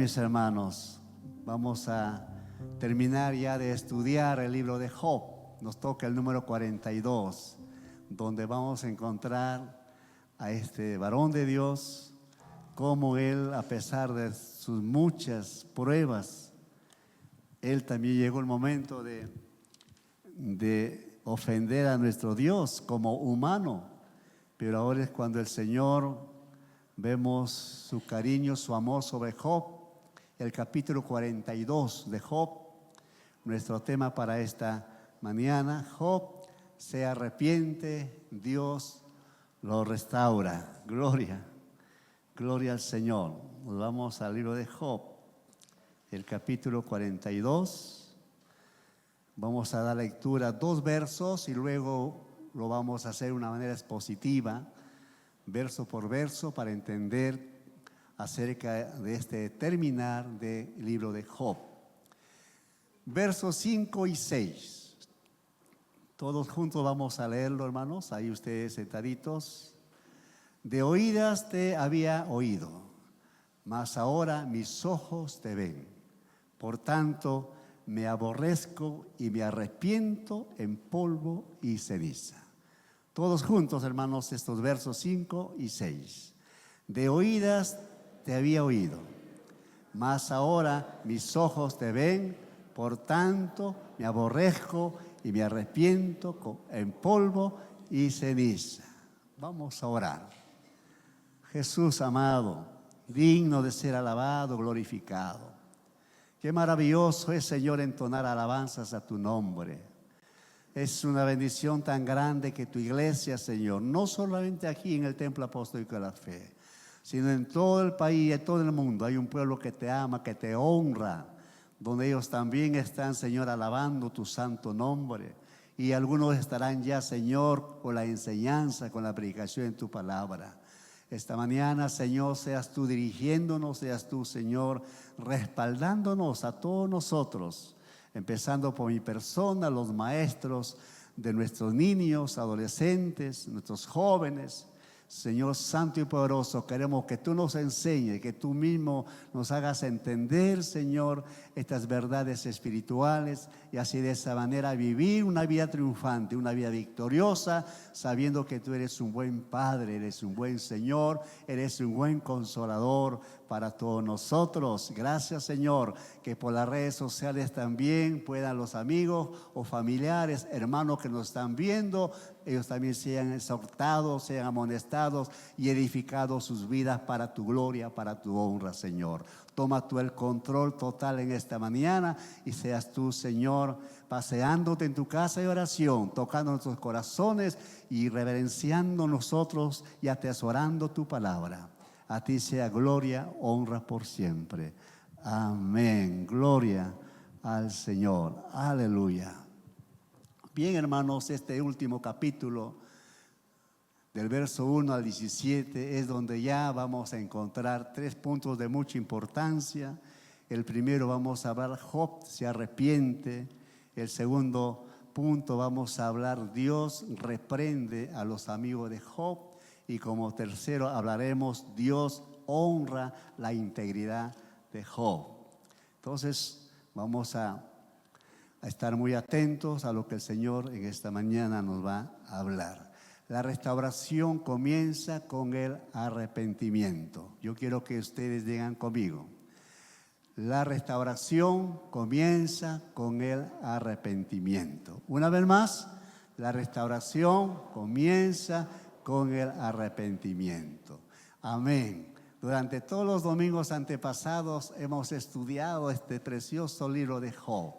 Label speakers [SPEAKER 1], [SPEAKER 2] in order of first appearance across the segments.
[SPEAKER 1] mis hermanos, vamos a terminar ya de estudiar el libro de Job. Nos toca el número 42, donde vamos a encontrar a este varón de Dios, cómo él, a pesar de sus muchas pruebas, él también llegó el momento de ofender a nuestro Dios como humano. Pero ahora es cuando el Señor, vemos su cariño, su amor sobre Job. El capítulo 42 de Job, nuestro tema para esta mañana. Job se arrepiente, Dios lo restaura. Gloria, gloria al Señor. Nos vamos al libro de Job, el capítulo 42. Vamos a dar lectura a 2 versos y luego lo vamos a hacer de una manera expositiva, verso por verso, para entender acerca de este terminar del libro de Job. Versos 5 y 6. Todos juntos vamos a leerlo, hermanos, ahí ustedes sentaditos. De oídas te había oído, mas ahora mis ojos te ven. Por tanto, me aborrezco y me arrepiento en polvo y ceniza. Todos juntos, hermanos, estos versos 5 y 6. De oídas te había oído, mas ahora mis ojos te ven, por tanto me aborrezco y me arrepiento en polvo y ceniza. Vamos a orar. Jesús amado, digno de ser alabado, glorificado. Qué maravilloso es, Señor, entonar alabanzas a tu nombre. Es una bendición tan grande que tu iglesia, Señor, no solamente aquí en el Templo Apostólico de la Fe, sino en todo el país y en todo el mundo, hay un pueblo que te ama, que te honra, donde ellos también están, Señor, alabando tu santo nombre. Y algunos estarán ya, Señor, con la enseñanza, con la predicación en tu palabra. Esta mañana, Señor, seas tú dirigiéndonos, seas tú, Señor, respaldándonos a todos nosotros, empezando por mi persona, los maestros de nuestros niños, adolescentes, nuestros jóvenes. Señor Santo y Poderoso, queremos que tú nos enseñes, que tú mismo nos hagas entender, Señor, estas verdades espirituales y así de esa manera vivir una vida triunfante, una vida victoriosa, sabiendo que tú eres un buen Padre, eres un buen Señor, eres un buen Consolador para todos nosotros. Gracias, Señor, que por las redes sociales también puedan los amigos o familiares, hermanos que nos están viendo, ellos también sean exhortados, sean amonestados y edificados sus vidas para tu gloria, para tu honra, Señor. Toma tú el control total en esta mañana y seas tú, Señor, paseándote en tu casa de oración, tocando nuestros corazones y reverenciando nosotros y atesorando tu palabra. A ti sea gloria, honra por siempre. Amén. Gloria al Señor. Aleluya. Bien, hermanos, este último capítulo, del verso 1 al 17, es donde ya vamos a encontrar 3 puntos de mucha importancia. El primero vamos a hablar, Job se arrepiente. El segundo punto vamos a hablar, Dios reprende a los amigos de Job. Y como tercero hablaremos, Dios honra la integridad de Job. Entonces vamos a estar muy atentos a lo que el Señor en esta mañana nos va a hablar. La restauración comienza con el arrepentimiento. Yo quiero que ustedes digan conmigo. La restauración comienza con el arrepentimiento. Una vez más, la restauración comienza con el arrepentimiento. Amén. Durante todos los domingos antepasados hemos estudiado este precioso libro de Job.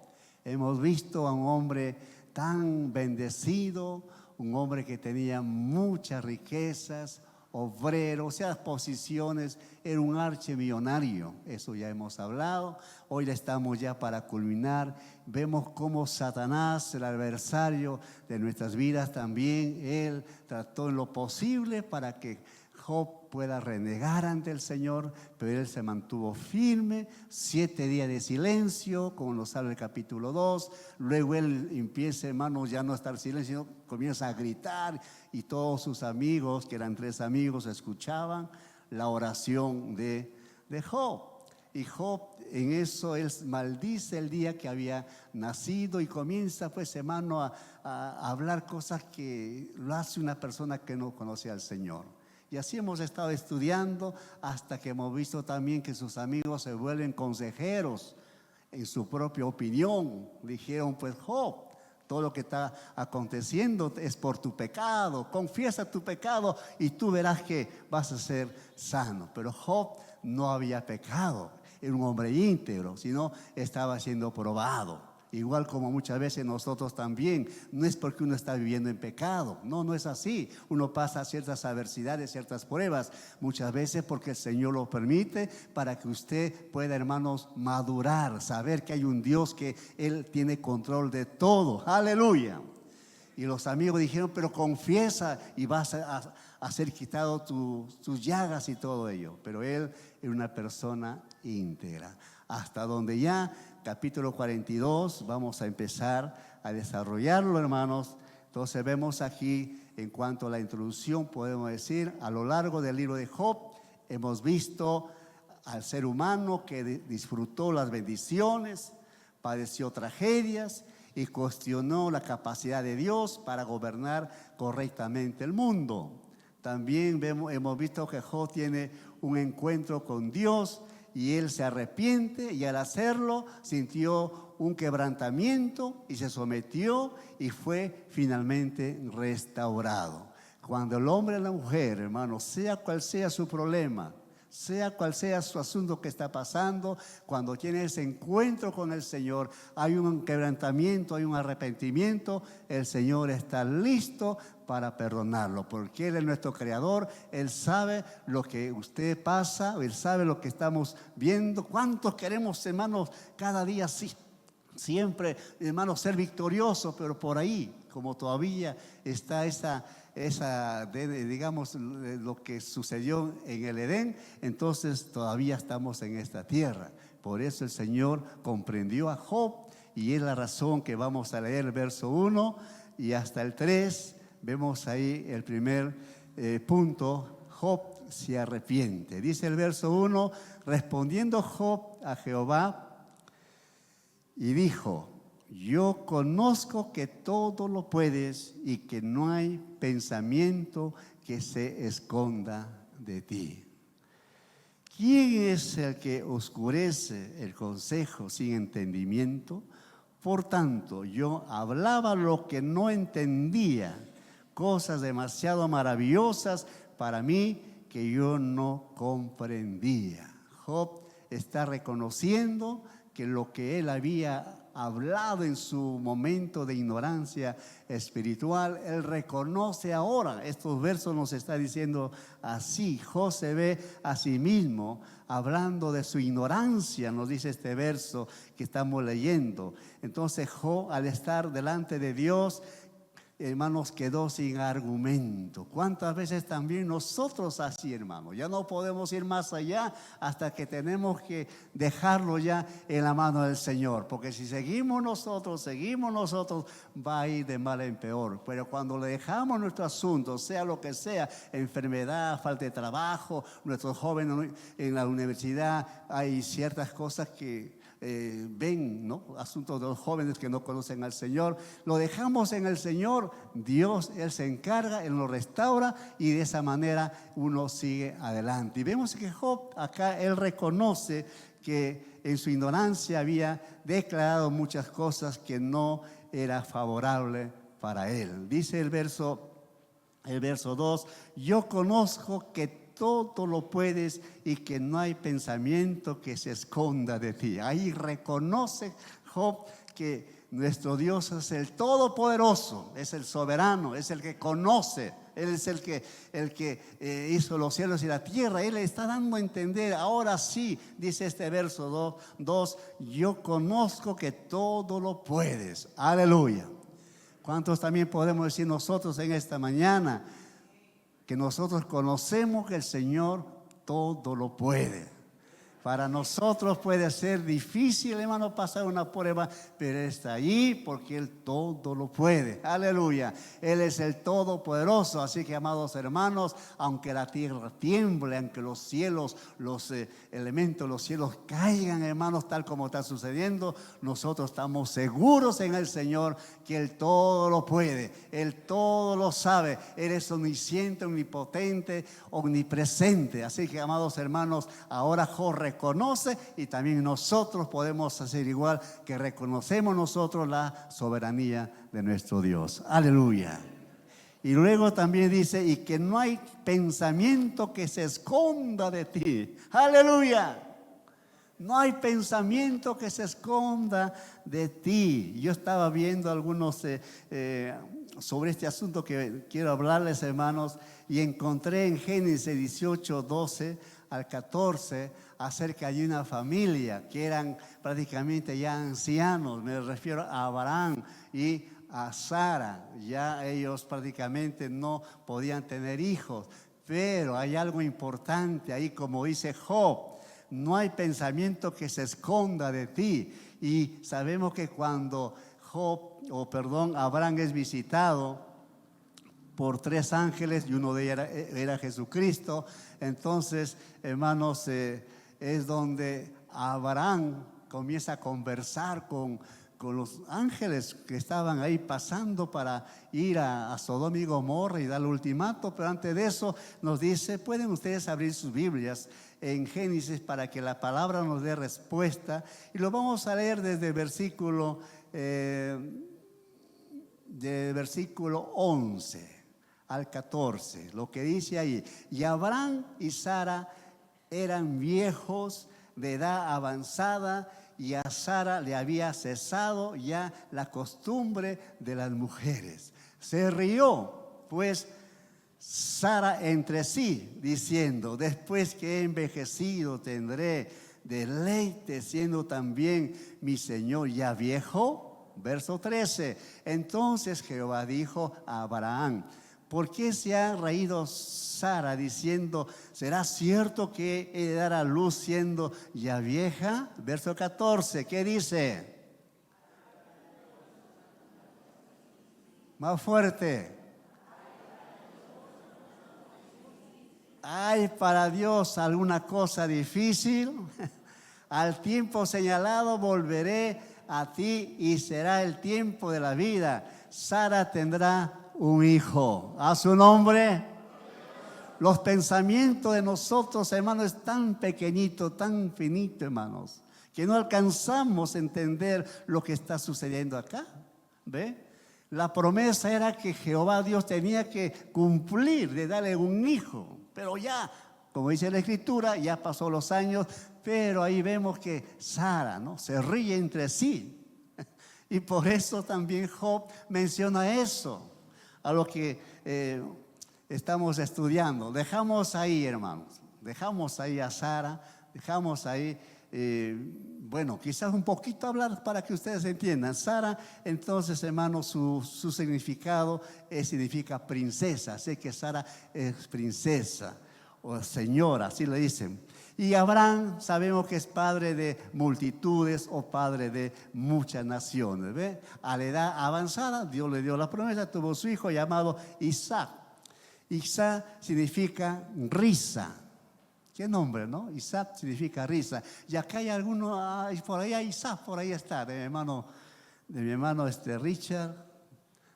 [SPEAKER 1] Hemos visto a un hombre tan bendecido, un hombre que tenía muchas riquezas, obrero, o sea, posiciones, era un archimillonario. Eso ya hemos hablado. Hoy estamos ya para culminar. Vemos cómo Satanás, el adversario de nuestras vidas también, él trató en lo posible para que Job pueda renegar ante el Señor, pero él se mantuvo firme. 7 días de silencio, como nos habla el capítulo 2. Luego él empieza, hermanos, ya no a estar silencio, sino comienza a gritar, y todos sus amigos, que eran 3 amigos, escuchaban la oración de Job. Y Job, en eso, él maldice el día que había nacido y comienza, pues, hermano, a hablar cosas que lo hace una persona que no conoce al Señor. Y así hemos estado estudiando hasta que hemos visto también que sus amigos se vuelven consejeros en su propia opinión. Dijeron, pues, Job, todo lo que está aconteciendo es por tu pecado. Confiesa tu pecado y tú verás que vas a ser sano. Pero Job no había pecado, era un hombre íntegro, sino estaba siendo probado. Igual como muchas veces nosotros también, no es porque uno está viviendo en pecado, no es así. Uno pasa ciertas adversidades, ciertas pruebas, muchas veces porque el Señor lo permite para que usted pueda, hermanos, madurar, saber que hay un Dios que Él tiene control de todo. ¡Aleluya! Y los amigos dijeron, pero confiesa y vas a ser quitado tus llagas y todo ello. Pero él era una persona íntegra. Hasta donde ya, capítulo 42, vamos a empezar a desarrollarlo, hermanos. Entonces vemos aquí, en cuanto a la introducción, podemos decir, a lo largo del libro de Job, hemos visto al ser humano que disfrutó las bendiciones, padeció tragedias y cuestionó la capacidad de Dios para gobernar correctamente el mundo. También hemos visto que Job tiene un encuentro con Dios y él se arrepiente, y al hacerlo sintió un quebrantamiento y se sometió y fue finalmente restaurado. Cuando el hombre y la mujer, hermano, sea cual sea su problema, sea cual sea su asunto que está pasando, cuando tiene ese encuentro con el Señor, hay un quebrantamiento, hay un arrepentimiento, el Señor está listo para perdonarlo, porque Él es nuestro Creador. Él sabe lo que usted pasa, Él sabe lo que estamos viendo. ¿Cuántos queremos, hermanos, cada día siempre, hermanos, ser victoriosos? Pero por ahí, como todavía está digamos, lo que sucedió en el Edén, entonces todavía estamos en esta tierra. Por eso el Señor comprendió a Job, y es la razón que vamos a leer el verso 1 y hasta el 3. Vemos ahí el primer punto: Job se arrepiente. Dice el verso 1, respondiendo Job a Jehová y dijo: yo conozco que todo lo puedes y que no hay pensamiento que se esconda de ti. ¿Quién es el que oscurece el consejo sin entendimiento? Por tanto, yo hablaba lo que no entendía, cosas demasiado maravillosas para mí que yo no comprendía. Job está reconociendo que lo que él había hablado en su momento de ignorancia espiritual, él reconoce ahora. Estos versos nos está diciendo así. Job se ve a sí mismo hablando de su ignorancia, nos dice este verso que estamos leyendo. Entonces Job, al estar delante de Dios, hermanos, quedó sin argumento. ¿Cuántas veces también nosotros así, hermanos? Ya no podemos ir más allá hasta que tenemos que dejarlo ya en la mano del Señor. Porque si seguimos nosotros, va a ir de mal en peor. Pero cuando le dejamos nuestro asunto, sea lo que sea, enfermedad, falta de trabajo, nuestros jóvenes en la universidad, hay ciertas cosas que ven, ¿no? Asuntos de los jóvenes que no conocen al Señor, lo dejamos en el Señor. Dios, Él se encarga, Él lo restaura, y de esa manera uno sigue adelante. Y vemos que Job acá, él reconoce que en su ignorancia había declarado muchas cosas que no era favorable para él. Dice el verso 2, yo conozco que todo lo puedes y que no hay pensamiento que se esconda de ti. Ahí reconoce Job que nuestro Dios es el todopoderoso, es el soberano, es el que conoce. Él es el que hizo los cielos y la tierra. Él le está dando a entender, ahora sí, dice este verso 2, yo conozco que todo lo puedes. Aleluya. ¿Cuántos también podemos decir nosotros en esta mañana? Que nosotros conocemos que el Señor todo lo puede. Para nosotros puede ser difícil, hermano, pasar una prueba, pero Él está allí porque Él todo lo puede. Aleluya. Él es el Todopoderoso. Así que, amados hermanos, aunque la tierra tiemble, aunque los cielos, los elementos, los cielos caigan, hermanos, tal como está sucediendo, nosotros estamos seguros en el Señor que Él todo lo puede. Él todo lo sabe. Él es omnisciente, omnipotente, omnipresente. Así que, amados hermanos, ahora Job reconoce y también nosotros podemos hacer igual, que reconocemos nosotros la soberanía de nuestro Dios. Aleluya. Y luego también dice, y que no hay pensamiento que se esconda de ti. Aleluya. No hay pensamiento que se esconda de ti. Yo estaba viendo algunos sobre este asunto que quiero hablarles, hermanos, y encontré en Génesis 18, 12 al 14 acerca de una familia que eran prácticamente ya ancianos. Me refiero a Abraham y a Sara. Ya ellos prácticamente no podían tener hijos, pero hay algo importante ahí, como dice Job: no hay pensamiento que se esconda de ti. Y sabemos que cuando Abraham es visitado por 3 ángeles, y uno de ellos era Jesucristo, entonces, hermanos, es donde Abraham comienza a conversar con los ángeles que estaban ahí pasando para ir a Sodoma y Gomorra y dar el ultimato. Pero antes de eso nos dice, pueden ustedes abrir sus Biblias en Génesis para que la palabra nos dé respuesta, y lo vamos a leer desde versículo 11 al 14, lo que dice ahí: y Abraham y Sara eran viejos de edad avanzada, y a Sara le había cesado ya la costumbre de las mujeres. Se rió pues Sara entre sí, diciendo: después que he envejecido tendré deleite, siendo también mi Señor ya viejo. Verso 13. Entonces Jehová dijo a Abraham: ¿por qué se ha reído Sara diciendo, será cierto que he de dar a luz siendo ya vieja? Verso 14, ¿qué dice? Más fuerte. ¿Hay para Dios alguna cosa difícil? Al tiempo señalado volveré a ti y será el tiempo de la vida. Sara tendrá un hijo. ¿A su nombre? Los pensamientos de nosotros, hermanos, es tan pequeñito, tan finito, hermanos, que no alcanzamos a entender lo que está sucediendo acá. ¿Ve? La promesa era que Jehová Dios tenía que cumplir de darle un hijo, pero ya, como dice la Escritura, ya pasó los años, pero ahí vemos que Sara, ¿no?, se ríe entre sí. Y por eso también Job menciona eso, a lo que estamos estudiando. Dejamos ahí, hermanos, dejamos ahí a Sara, dejamos ahí, bueno, quizás un poquito hablar para que ustedes entiendan. Sara, entonces, hermanos, su significado significa princesa. Así que Sara es princesa o señora, así le dicen. Y Abraham sabemos que es padre de multitudes o padre de muchas naciones. ¿Ve? A la edad avanzada, Dios le dio la promesa, tuvo su hijo llamado Isaac. Isaac significa risa. ¿Qué nombre, no? Isaac significa risa. Y acá hay alguno, por ahí hay Isaac, por ahí está, de mi hermano Richard,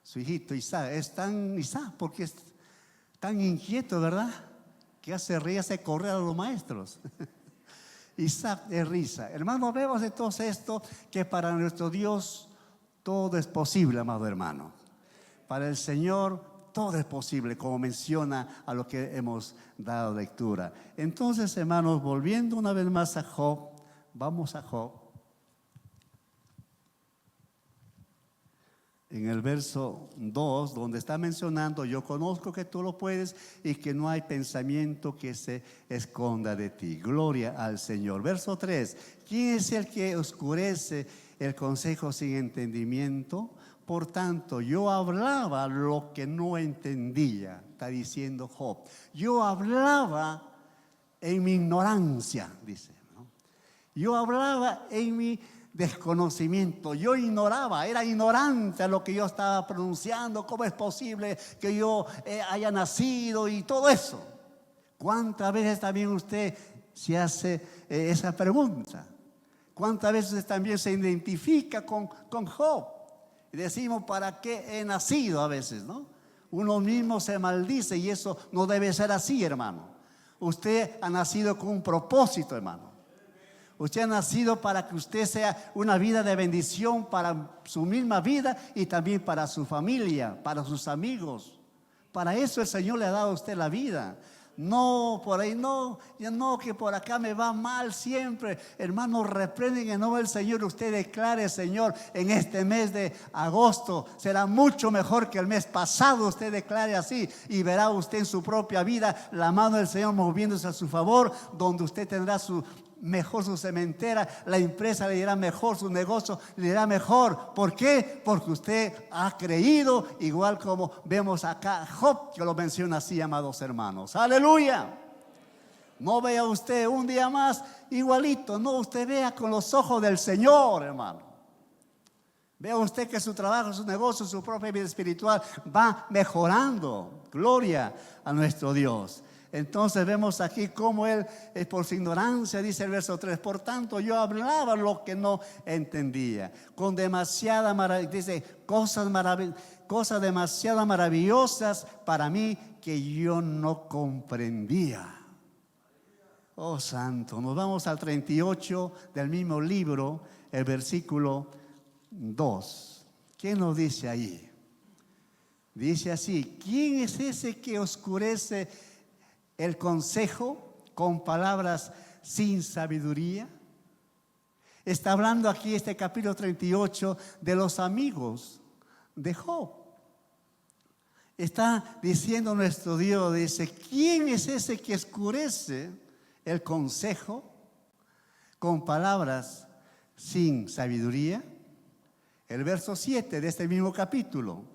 [SPEAKER 1] su hijito Isaac. Es tan Isaac porque es tan inquieto, ¿verdad?, que hace reír, hace correr a los maestros. Isaac es risa. Hermano, vemos entonces esto, que para nuestro Dios todo es posible, amado hermano. Para el Señor todo es posible, como menciona a lo que hemos dado lectura. Entonces, hermanos, volviendo una vez más a Job, vamos a Job. En el verso 2, donde está mencionando, yo conozco que tú lo puedes y que no hay pensamiento que se esconda de ti. Gloria al Señor. Verso 3, ¿quién es el que oscurece el consejo sin entendimiento? Por tanto, yo hablaba lo que no entendía, está diciendo Job. Yo hablaba en mi ignorancia, dice, ¿no? Yo hablaba en mi desconocimiento, yo ignoraba, era ignorante a lo que yo estaba pronunciando. ¿Cómo es posible que yo haya nacido y todo eso? ¿Cuántas veces también usted se hace esa pregunta? ¿Cuántas veces también se identifica con Job? Y decimos, ¿para qué he nacido? A veces, ¿no? Uno mismo se maldice y eso no debe ser así, hermano. Usted ha nacido con un propósito, hermano. Usted ha nacido para que usted sea una vida de bendición para su misma vida y también para su familia, para sus amigos. Para eso el Señor le ha dado a usted la vida. No, por ahí no, ya no, que por acá me va mal siempre. Hermanos, reprenden en el nombre del Señor. Usted declare, Señor, en este mes de agosto será mucho mejor que el mes pasado. Usted declare así y verá usted en su propia vida la mano del Señor moviéndose a su favor, donde usted tendrá mejor su cementera, la empresa le irá mejor, su negocio le irá mejor. ¿Por qué? Porque usted ha creído, igual como vemos acá Job, que lo menciona así, amados hermanos. Aleluya. No vea usted un día más igualito, no, usted vea con los ojos del Señor, hermano. Vea usted que su trabajo, su negocio, su propia vida espiritual va mejorando. Gloria a nuestro Dios. Entonces vemos aquí cómo él, por su ignorancia, dice el verso 3, por tanto yo hablaba lo que no entendía, con demasiada maravilla, dice, cosas demasiado maravillosas para mí que yo no comprendía. Oh santo, nos vamos al 38 del mismo libro, el versículo 2. ¿Qué nos dice ahí? Dice así, ¿quién es ese que oscurece el consejo con palabras sin sabiduría? Está hablando aquí este capítulo 38 de los amigos de Job. Está diciendo nuestro Dios, dice, ¿quién es ese que oscurece el consejo con palabras sin sabiduría? El verso 7 de este mismo capítulo,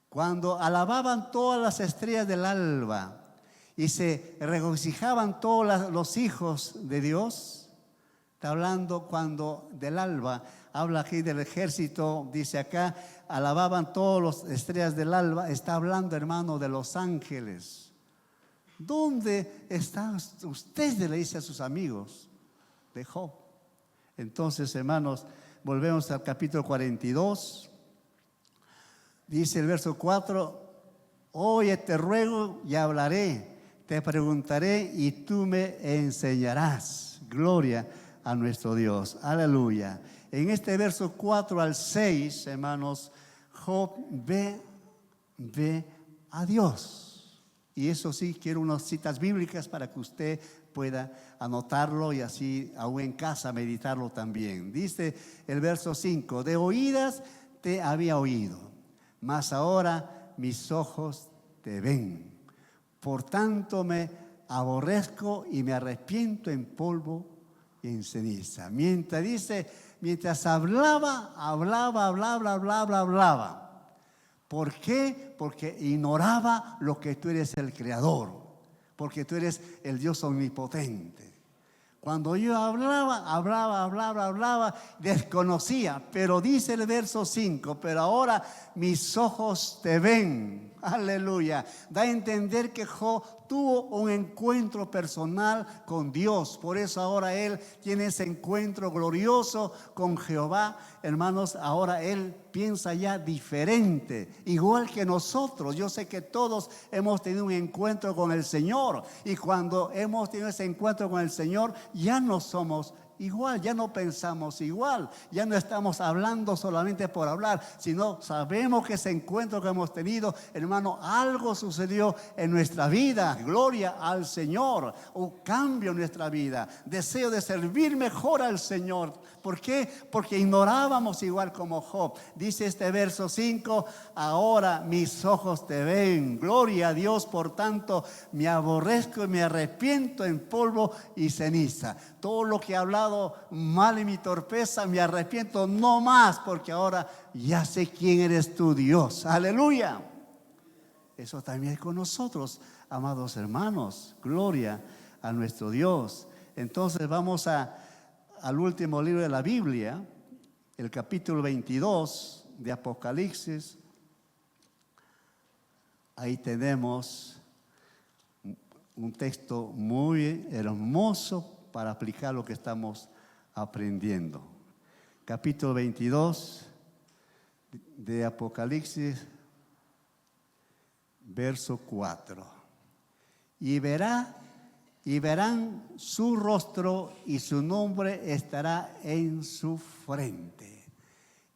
[SPEAKER 1] cuando alababan todas las estrellas del alba y se regocijaban todos los hijos de Dios. Está hablando cuando del alba, habla aquí del ejército, dice acá, alababan todas las estrellas del alba. Está hablando, hermano, de los ángeles. ¿Dónde está usted? Le dice a sus amigos de Job. Entonces, hermanos, volvemos al capítulo 42. Dice el verso 4, oye, te ruego y hablaré. Te preguntaré y tú me enseñarás. Gloria a nuestro Dios. Aleluya. En este verso 4 al 6, hermanos, Job ve a Dios. Y eso sí, quiero unas citas bíblicas para que usted pueda anotarlo y así aún en casa meditarlo también. Dice el verso 5, de oídas te había oído, mas ahora mis ojos te ven. Por tanto me aborrezco y me arrepiento en polvo y en ceniza. Mientras hablaba. ¿Por qué? Porque ignoraba lo que tú eres el creador. Porque tú eres el Dios omnipotente. Cuando yo hablaba, desconocía. Pero dice el verso 5, pero ahora mis ojos te ven. Aleluya. Da a entender que Job tuvo un encuentro personal con Dios. Por eso ahora él tiene ese encuentro glorioso con Jehová. Hermanos, ahora él piensa ya diferente, igual que nosotros. Yo sé que todos hemos tenido un encuentro con el Señor. Y cuando hemos tenido ese encuentro con el Señor, ya no somos igual, ya no pensamos igual, ya no estamos hablando solamente por hablar, sino sabemos que ese encuentro que hemos tenido, hermano, algo sucedió en nuestra vida. Gloria al Señor, un cambio en nuestra vida, deseo de servir mejor al Señor. ¿Por qué? Porque ignorábamos igual como Job. Dice este verso 5, ahora mis ojos te ven. Gloria a Dios, por tanto me aborrezco y me arrepiento en polvo y ceniza. Todo lo que he hablado mal en mi torpeza, me arrepiento no más, porque ahora ya sé quién eres tú, Dios. Aleluya. Eso también es con nosotros, amados hermanos. Gloria a nuestro Dios. Entonces vamos a al último libro de la Biblia, el capítulo 22 de Apocalipsis, ahí tenemos un texto muy hermoso para aplicar lo que estamos aprendiendo. Capítulo 22 de Apocalipsis, verso 4. Y verán su rostro y su nombre estará en su frente.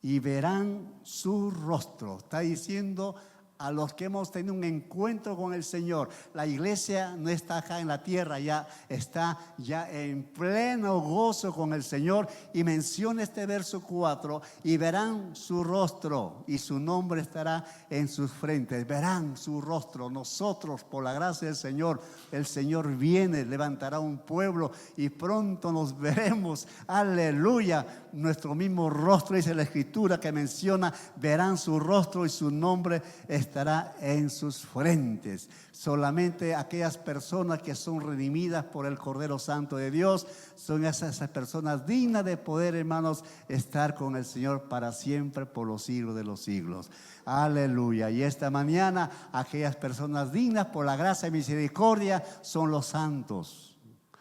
[SPEAKER 1] Y verán su rostro. Está diciendo a los que hemos tenido un encuentro con el Señor. La iglesia no está acá en la tierra, ya está ya en pleno gozo con el Señor. Y menciona este verso 4, y verán su rostro y su nombre estará en sus frentes. Verán su rostro. Nosotros, por la gracia del Señor, el Señor viene, levantará un pueblo y pronto nos veremos. Aleluya. Nuestro mismo rostro, dice la Escritura que menciona, verán su rostro y su nombre estará en sus frentes. Solamente aquellas personas que son redimidas por el Cordero Santo de Dios son esas personas dignas de poder, hermanos, estar con el Señor para siempre, por los siglos de los siglos. Aleluya. Y esta mañana aquellas personas dignas por la gracia y misericordia son los santos.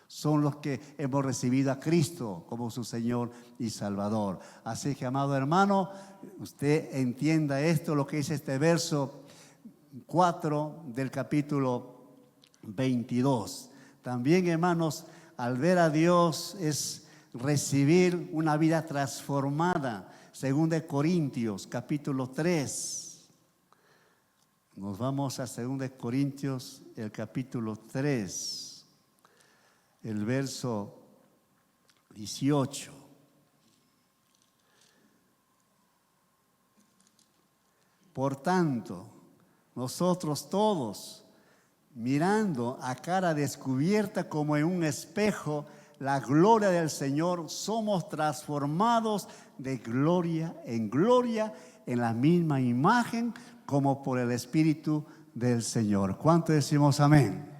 [SPEAKER 1] Son los que hemos recibido a Cristo como su Señor y Salvador. Así que, amado hermano, usted entienda esto, lo que dice este verso 4 del capítulo 22. También, hermanos, al ver a Dios es recibir una vida transformada. Según de Corintios, capítulo 3. Nos vamos a según de Corintios, el capítulo 3. El verso 18. Por tanto, nosotros todos, mirando a cara descubierta como en un espejo la gloria del Señor, somos transformados de gloria en la misma imagen como por el Espíritu del Señor. ¿Cuánto decimos amén?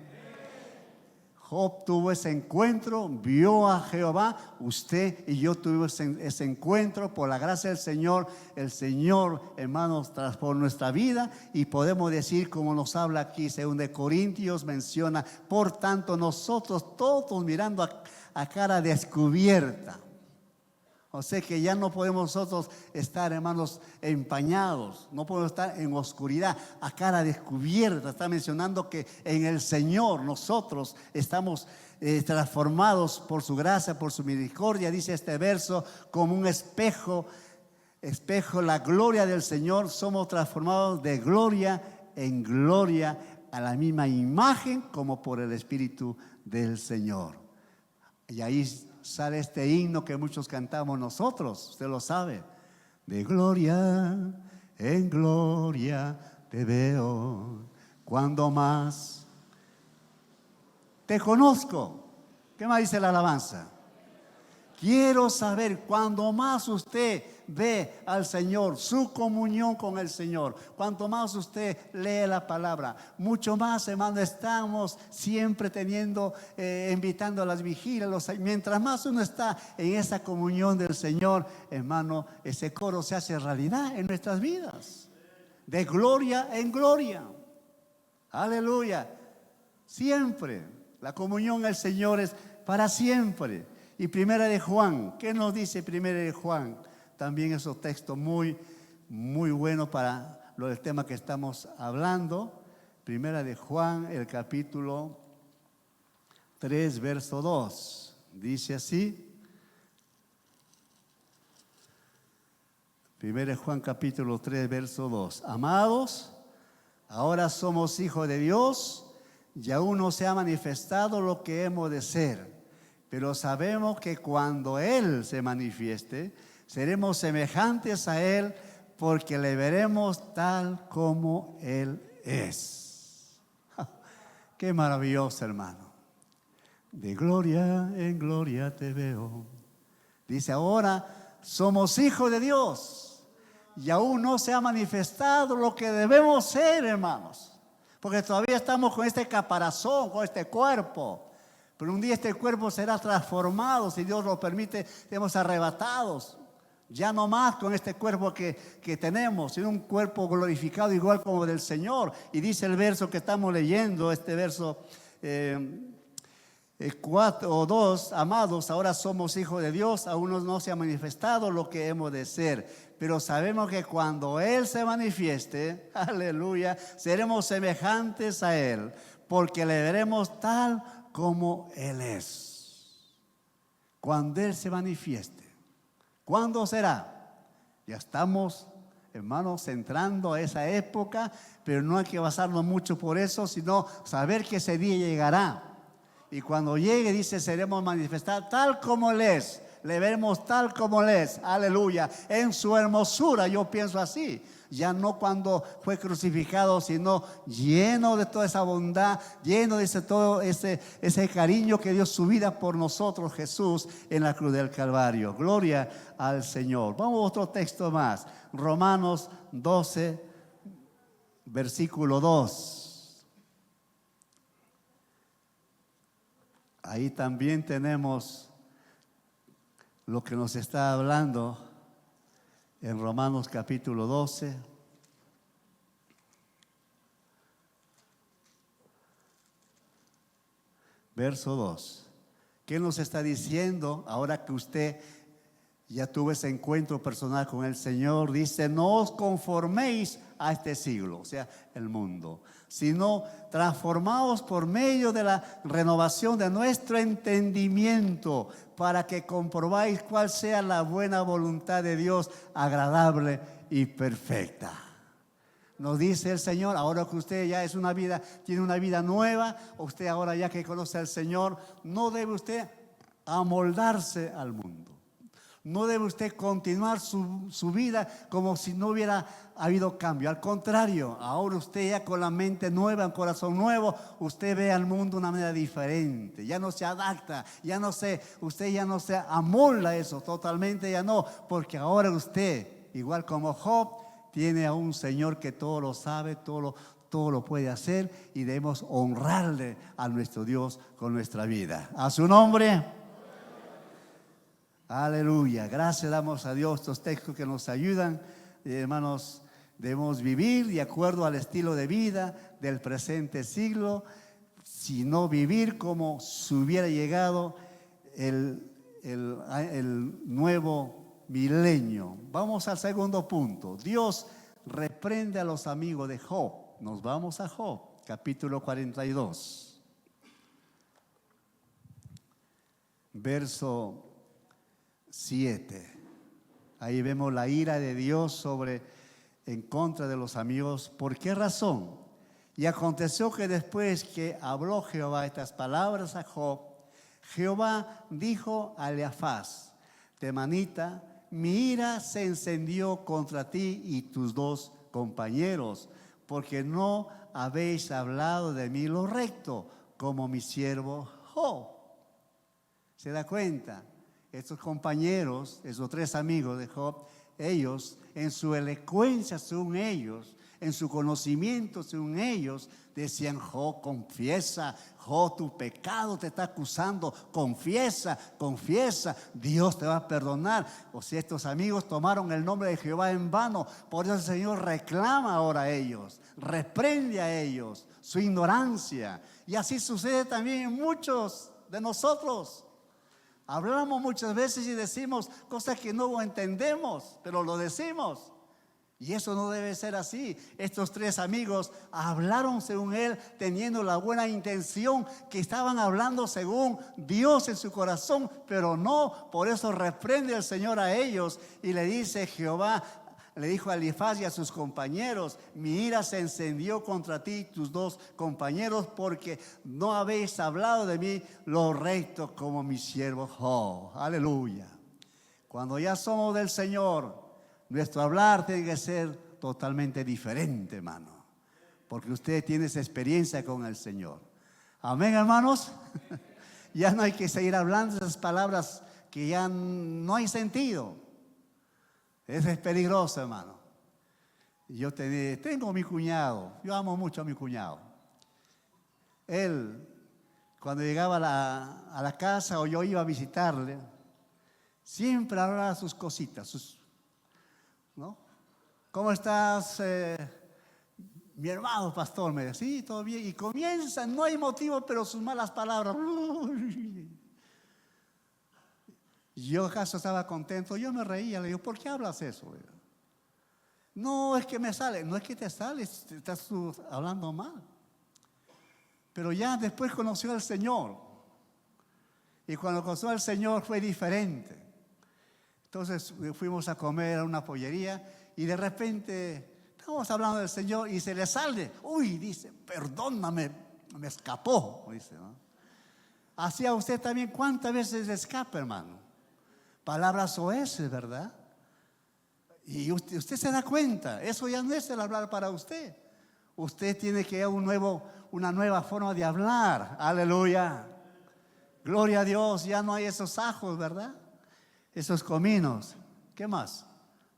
[SPEAKER 1] Job tuvo ese encuentro, vio a Jehová. Usted y yo tuvimos ese encuentro por la gracia del Señor. El Señor, hermanos, transformó nuestra vida y podemos decir, como nos habla aquí, según de Corintios menciona, por tanto nosotros todos mirando a cara descubierta. O sea que ya no podemos nosotros estar, hermanos, empañados, no podemos estar en oscuridad, a cara descubierta. Está mencionando que en el Señor nosotros estamos transformados por su gracia, por su misericordia. Dice este verso, como un espejo, la gloria del Señor, somos transformados de gloria en gloria a la misma imagen como por el Espíritu del Señor. Y ahí sale este himno que muchos cantamos nosotros, usted lo sabe. De gloria en gloria te veo, cuando más te conozco. ¿Qué más dice la alabanza? Quiero saber, cuando más usted ve al Señor, su comunión con el Señor, cuanto más usted lee la palabra, mucho más, hermano, estamos siempre invitando a las vigilias. Mientras más uno está en esa comunión del Señor, hermano, ese coro se hace realidad en nuestras vidas, de gloria en gloria. Aleluya. Siempre la comunión del Señor es para siempre. Y Primera de Juan, ¿qué nos dice Primera de Juan? También es un texto muy, muy bueno para el tema que estamos hablando. Primera de Juan, el capítulo 3, verso 2. Dice así. Primera de Juan, capítulo 3, verso 2. Amados, ahora somos hijos de Dios y aún no se ha manifestado lo que hemos de ser. Pero sabemos que cuando Él se manifieste, seremos semejantes a Él, porque le veremos tal como Él es. Qué maravilloso, hermano. De gloria en gloria te veo. Dice, ahora somos hijos de Dios y aún no se ha manifestado lo que debemos ser, hermanos. Porque todavía estamos con este caparazón, con este cuerpo. Pero un día este cuerpo será transformado, si Dios lo permite, seremos arrebatados. Ya no más con este cuerpo que tenemos, sino un cuerpo glorificado igual como del Señor. Y dice el verso que estamos leyendo, este verso 4 o 2, amados, ahora somos hijos de Dios, aún no se ha manifestado lo que hemos de ser. Pero sabemos que cuando Él se manifieste, aleluya, seremos semejantes a Él, porque le veremos tal como Él es. Cuando Él se manifieste. ¿Cuándo será? Ya estamos, hermanos, entrando a esa época, pero no hay que basarnos mucho por eso, sino saber que ese día llegará. Y cuando llegue, dice, seremos manifestados tal como Él es. Le veremos tal como Él es, aleluya, en su hermosura, yo pienso así. Ya no cuando fue crucificado, sino lleno de toda esa bondad, lleno de todo ese cariño que dio su vida por nosotros, Jesús, en la cruz del Calvario. Gloria al Señor. Vamos a otro texto más. Romanos 12, versículo 2. Ahí también tenemos lo que nos está hablando en Romanos capítulo 12. Verso 2. ¿Qué nos está diciendo ahora que usted ya tuvo ese encuentro personal con el Señor? Dice, no os conforméis a este siglo, o sea, el mundo, sino transformaos por medio de la renovación de nuestro entendimiento, para que comprobáis cuál sea la buena voluntad de Dios, agradable y perfecta. Nos dice el Señor, ahora que usted ya tiene una vida nueva, usted ahora ya que conoce al Señor, no debe usted amoldarse al mundo. No debe usted continuar su vida como si no hubiera habido cambio. Al contrario, ahora usted ya con la mente nueva, un corazón nuevo, usted ve al mundo de una manera diferente. Ya no se adapta, usted ya no se amolda a eso totalmente, ya no. Porque ahora usted, igual como Job, tiene a un Señor que todo lo sabe, todo lo puede hacer, y debemos honrarle a nuestro Dios con nuestra vida. A su nombre. Aleluya, gracias damos a Dios, estos textos que nos ayudan, hermanos, debemos vivir de acuerdo al estilo de vida del presente siglo, sino vivir como si hubiera llegado el nuevo milenio. Vamos al segundo punto. Dios reprende a los amigos de Job. Nos vamos a Job, capítulo 42, verso 7. Ahí vemos la ira de Dios en contra de los amigos. ¿Por qué razón? Y aconteció que después que habló Jehová estas palabras a Job, Jehová dijo a Elifaz, temanita, mi ira se encendió contra ti y tus dos compañeros, porque no habéis hablado de mí lo recto, como mi siervo Job. ¿Se da cuenta? Estos compañeros, esos tres amigos de Job, ellos en su elocuencia según ellos, en su conocimiento según ellos, decían, Job, confiesa, Job, tu pecado te está acusando, confiesa, Dios te va a perdonar. O sea, estos amigos tomaron el nombre de Jehová en vano, por eso el Señor reclama ahora a ellos, reprende a ellos su ignorancia. Y así sucede también en muchos de nosotros. Hablamos muchas veces y decimos cosas que no entendemos, pero lo decimos. Y eso no debe ser así. Estos tres amigos hablaron según él, teniendo la buena intención, que estaban hablando según Dios en su corazón, pero no. Por eso reprende el Señor a ellos y le dice Jehová, le dijo a Elifaz y a sus compañeros, mi ira se encendió contra ti y tus dos compañeros, porque no habéis hablado de mí lo recto como mi siervo Job. Aleluya. Cuando ya somos del Señor, nuestro hablar tiene que ser totalmente diferente, hermano, porque usted tiene esa experiencia con el Señor. Amén, hermanos. Ya no hay que seguir hablando esas palabras que ya no hay sentido. Eso es peligroso, hermano. Yo tengo mi cuñado, yo amo mucho a mi cuñado. Él, cuando llegaba a la casa o yo iba a visitarle, siempre hablaba sus cositas, ¿no? ¿Cómo estás, mi hermano pastor? Me decía, sí, todo bien. Y comienza, no hay motivo, pero sus malas palabras. Yo acaso estaba contento, yo me reía, le digo, ¿por qué hablas eso? No, es que me sale, no es que te sale, estás hablando mal. Pero ya después conoció al Señor. Y cuando conoció al Señor fue diferente. Entonces fuimos a comer a una pollería y de repente estamos hablando del Señor y se le sale. Uy, dice, perdóname, me escapó. Dice, ¿no? Así a usted también, ¿cuántas veces le escapa, hermano? Palabras soeces, ¿verdad? Y usted se da cuenta, eso ya no es el hablar para usted. Usted tiene que una nueva forma de hablar. Aleluya. Gloria a Dios, ya no hay esos ajos, ¿verdad? Esos cominos. ¿Qué más?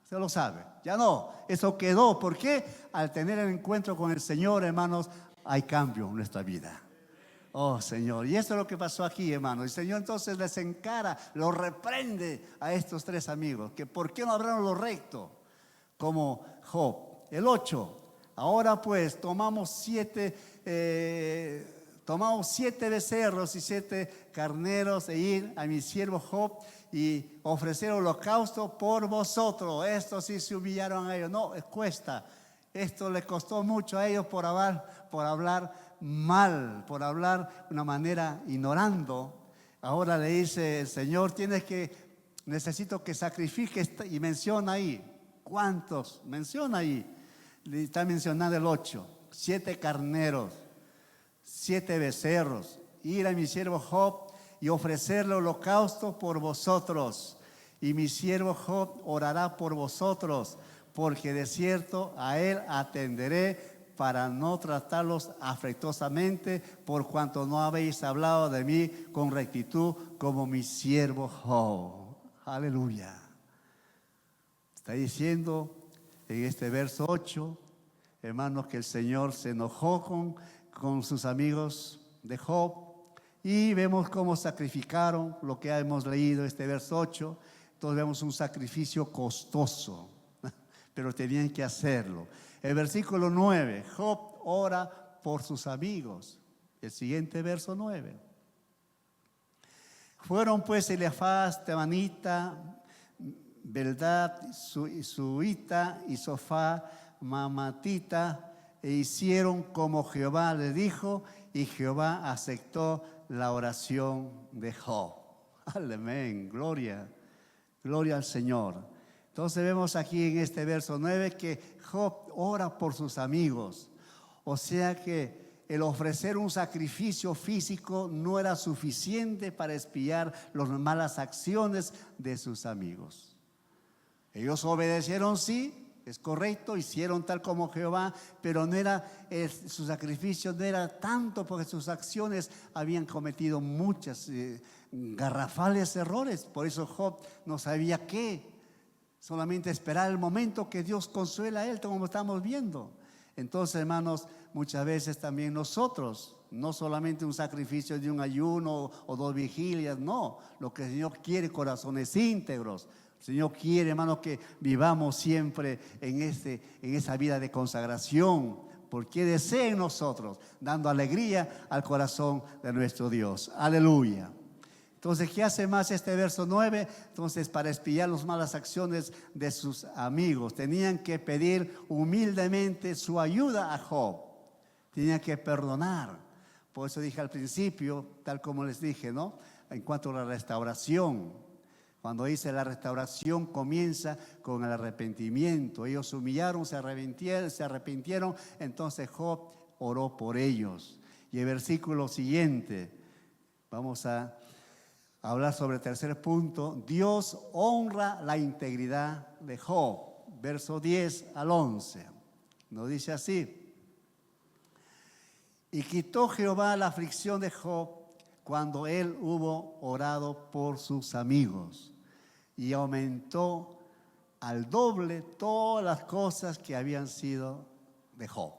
[SPEAKER 1] Usted lo sabe. Ya no, eso quedó. ¿Por qué? Al tener el encuentro con el Señor, hermanos, hay cambio en nuestra vida. Oh, Señor. Y eso es lo que pasó aquí, hermano. El Señor entonces les encara, los reprende a estos tres amigos. Que ¿por qué no hablaron lo recto? Como Job. El 8. Ahora pues tomamos 7 becerros y 7 carneros e ir a mi siervo Job y ofrecer holocausto por vosotros. Esto sí se humillaron a ellos. No, cuesta. Esto le costó mucho a ellos por hablar mal, por hablar de una manera ignorando. Ahora le dice el Señor, necesito que sacrifiques, y menciona ahí. ¿Cuántos? Menciona ahí. Está mencionando el 8. 7 carneros, 7 becerros. Ir a mi siervo Job y ofrecerle holocausto por vosotros. Y mi siervo Job orará por vosotros, porque de cierto a él atenderé para no tratarlos afectuosamente, por cuanto no habéis hablado de mí con rectitud como mi siervo Job. Aleluya. Está diciendo en este verso 8, hermanos, que el Señor se enojó con sus amigos de Job y vemos cómo sacrificaron lo que hemos leído, este verso 8. Entonces vemos un sacrificio costoso, pero tenían que hacerlo. El versículo 9, Job ora por sus amigos. El siguiente verso 9. Fueron pues Elifaz, Temanita, Bildad, Suita y Sofá, Mamatita, e hicieron como Jehová le dijo, y Jehová aceptó la oración de Job. Amén, gloria al Señor. Entonces vemos aquí en este verso 9 que Job ora por sus amigos. O sea que el ofrecer un sacrificio físico no era suficiente para expiar las malas acciones de sus amigos. Ellos obedecieron, sí, es correcto, hicieron tal como Jehová, pero su sacrificio no era tanto porque sus acciones habían cometido muchos garrafales errores. Por eso Job no sabía qué, solamente esperar el momento que Dios consuela a él, como estamos viendo. Entonces, hermanos, muchas veces también nosotros, no solamente un sacrificio de un ayuno o 2 vigilias, no, lo que el Señor quiere, corazones íntegros. El Señor quiere, hermanos, que vivamos siempre en esa vida de consagración, porque desea en nosotros, dando alegría al corazón de nuestro Dios. Aleluya. Entonces, ¿qué hace más este verso 9? Entonces, para expiar las malas acciones de sus amigos, tenían que pedir humildemente su ayuda a Job. Tenían que perdonar. Por eso dije al principio, tal como les dije, ¿no? En cuanto a la restauración. Cuando dice la restauración comienza con el arrepentimiento. Ellos se humillaron, se arrepintieron, entonces Job oró por ellos. Y el versículo siguiente, vamos a hablar sobre el tercer punto. Dios honra la integridad de Job. Verso 10 al 11. Nos dice así. Y quitó Jehová la aflicción de Job cuando él hubo orado por sus amigos, y aumentó al doble todas las cosas que habían sido de Job.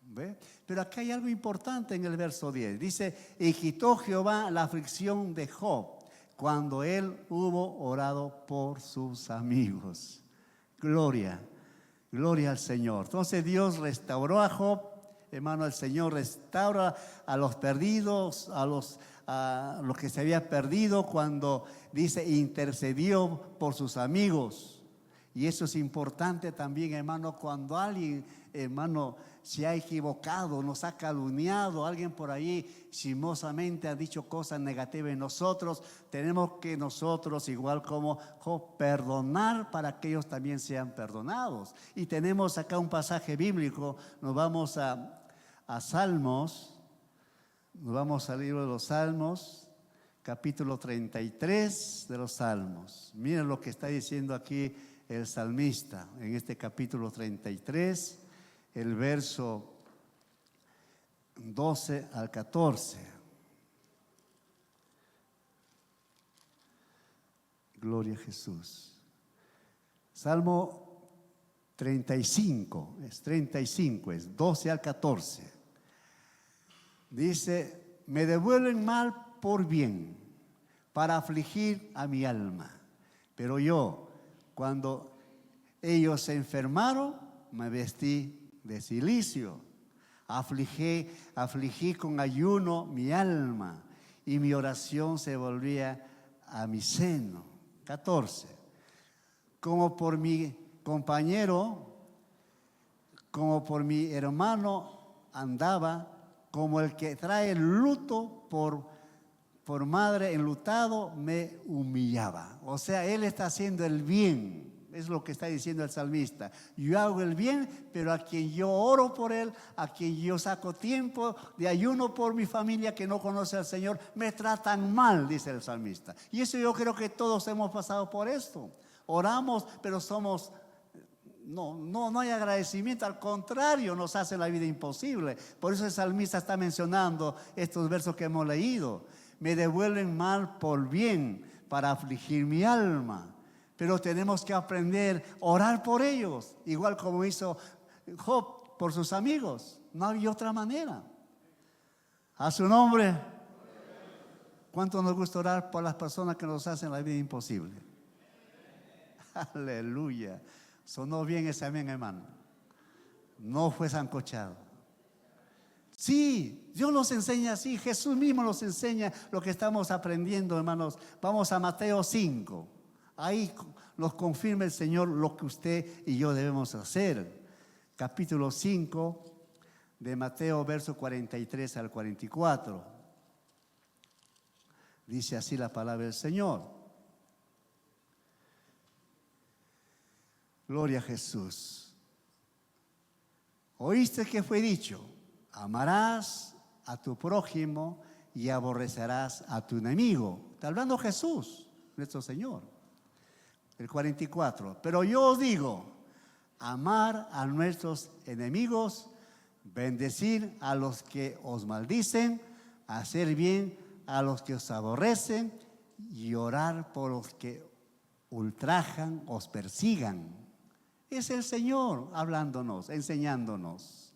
[SPEAKER 1] ¿Ve? Pero acá hay algo importante en el verso 10. Dice, y quitó Jehová la aflicción de Job cuando él hubo orado por sus amigos. Gloria, gloria al Señor. Entonces Dios restauró a Job. Hermano, el Señor restaura a los perdidos, a los que se había perdido cuando dice intercedió por sus amigos. Y eso es importante también, hermano, cuando alguien, hermano, se ha equivocado, nos ha calumniado, alguien por ahí chismosamente ha dicho cosas negativas en nosotros, tenemos que nosotros, igual como Job, perdonar para que ellos también sean perdonados. Y tenemos acá un pasaje bíblico, nos vamos a Salmos, nos vamos al libro de los Salmos, capítulo 33 de los Salmos. Miren lo que está diciendo aquí el salmista en este capítulo 33, el verso 12 al 14. Gloria a Jesús. Salmo 35, es 12 al 14. Dice, me devuelven mal por bien, para afligir a mi alma. Pero yo, cuando ellos se enfermaron, me vestí de cilicio. Afligí con ayuno mi alma, y mi oración se volvía a mi seno. 14. Como por mi compañero, como por mi hermano andaba, como el que trae el luto por madre enlutado, me humillaba. O sea, él está haciendo el bien. Es lo que está diciendo el salmista. Yo hago el bien, pero a quien yo oro por él, a quien yo saco tiempo de ayuno por mi familia que no conoce al Señor, me tratan mal, dice el salmista. Y eso yo creo que todos hemos pasado por esto. Oramos, pero no hay agradecimiento, al contrario, nos hace la vida imposible. Por eso el salmista está mencionando estos versos que hemos leído. Me devuelven mal por bien, para afligir mi alma. Pero tenemos que aprender a orar por ellos, igual como hizo Job por sus amigos. No había otra manera. A su nombre. ¿Cuánto nos gusta orar por las personas que nos hacen la vida imposible? Aleluya. Sonó bien ese amén, hermano. No fue sancochado. Sí, Dios nos enseña así. Jesús mismo nos enseña lo que estamos aprendiendo, hermanos. Vamos a Mateo 5. Ahí nos confirma el Señor lo que usted y yo debemos hacer. Capítulo 5 de Mateo, verso 43 al 44. Dice así la palabra del Señor. Gloria a Jesús. ¿Oíste que fue dicho? Amarás a tu prójimo y aborrecerás a tu enemigo. Está hablando Jesús, nuestro Señor. El 44. Pero yo os digo, amar a nuestros enemigos, bendecir a los que os maldicen, hacer bien a los que os aborrecen y orar por los que ultrajan, os persigan. Es el Señor hablándonos, enseñándonos.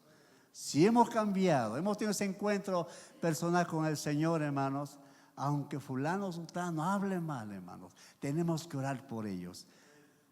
[SPEAKER 1] Si hemos cambiado, hemos tenido ese encuentro personal con el Señor, hermanos, aunque fulano, sultano hable mal, hermanos, tenemos que orar por ellos.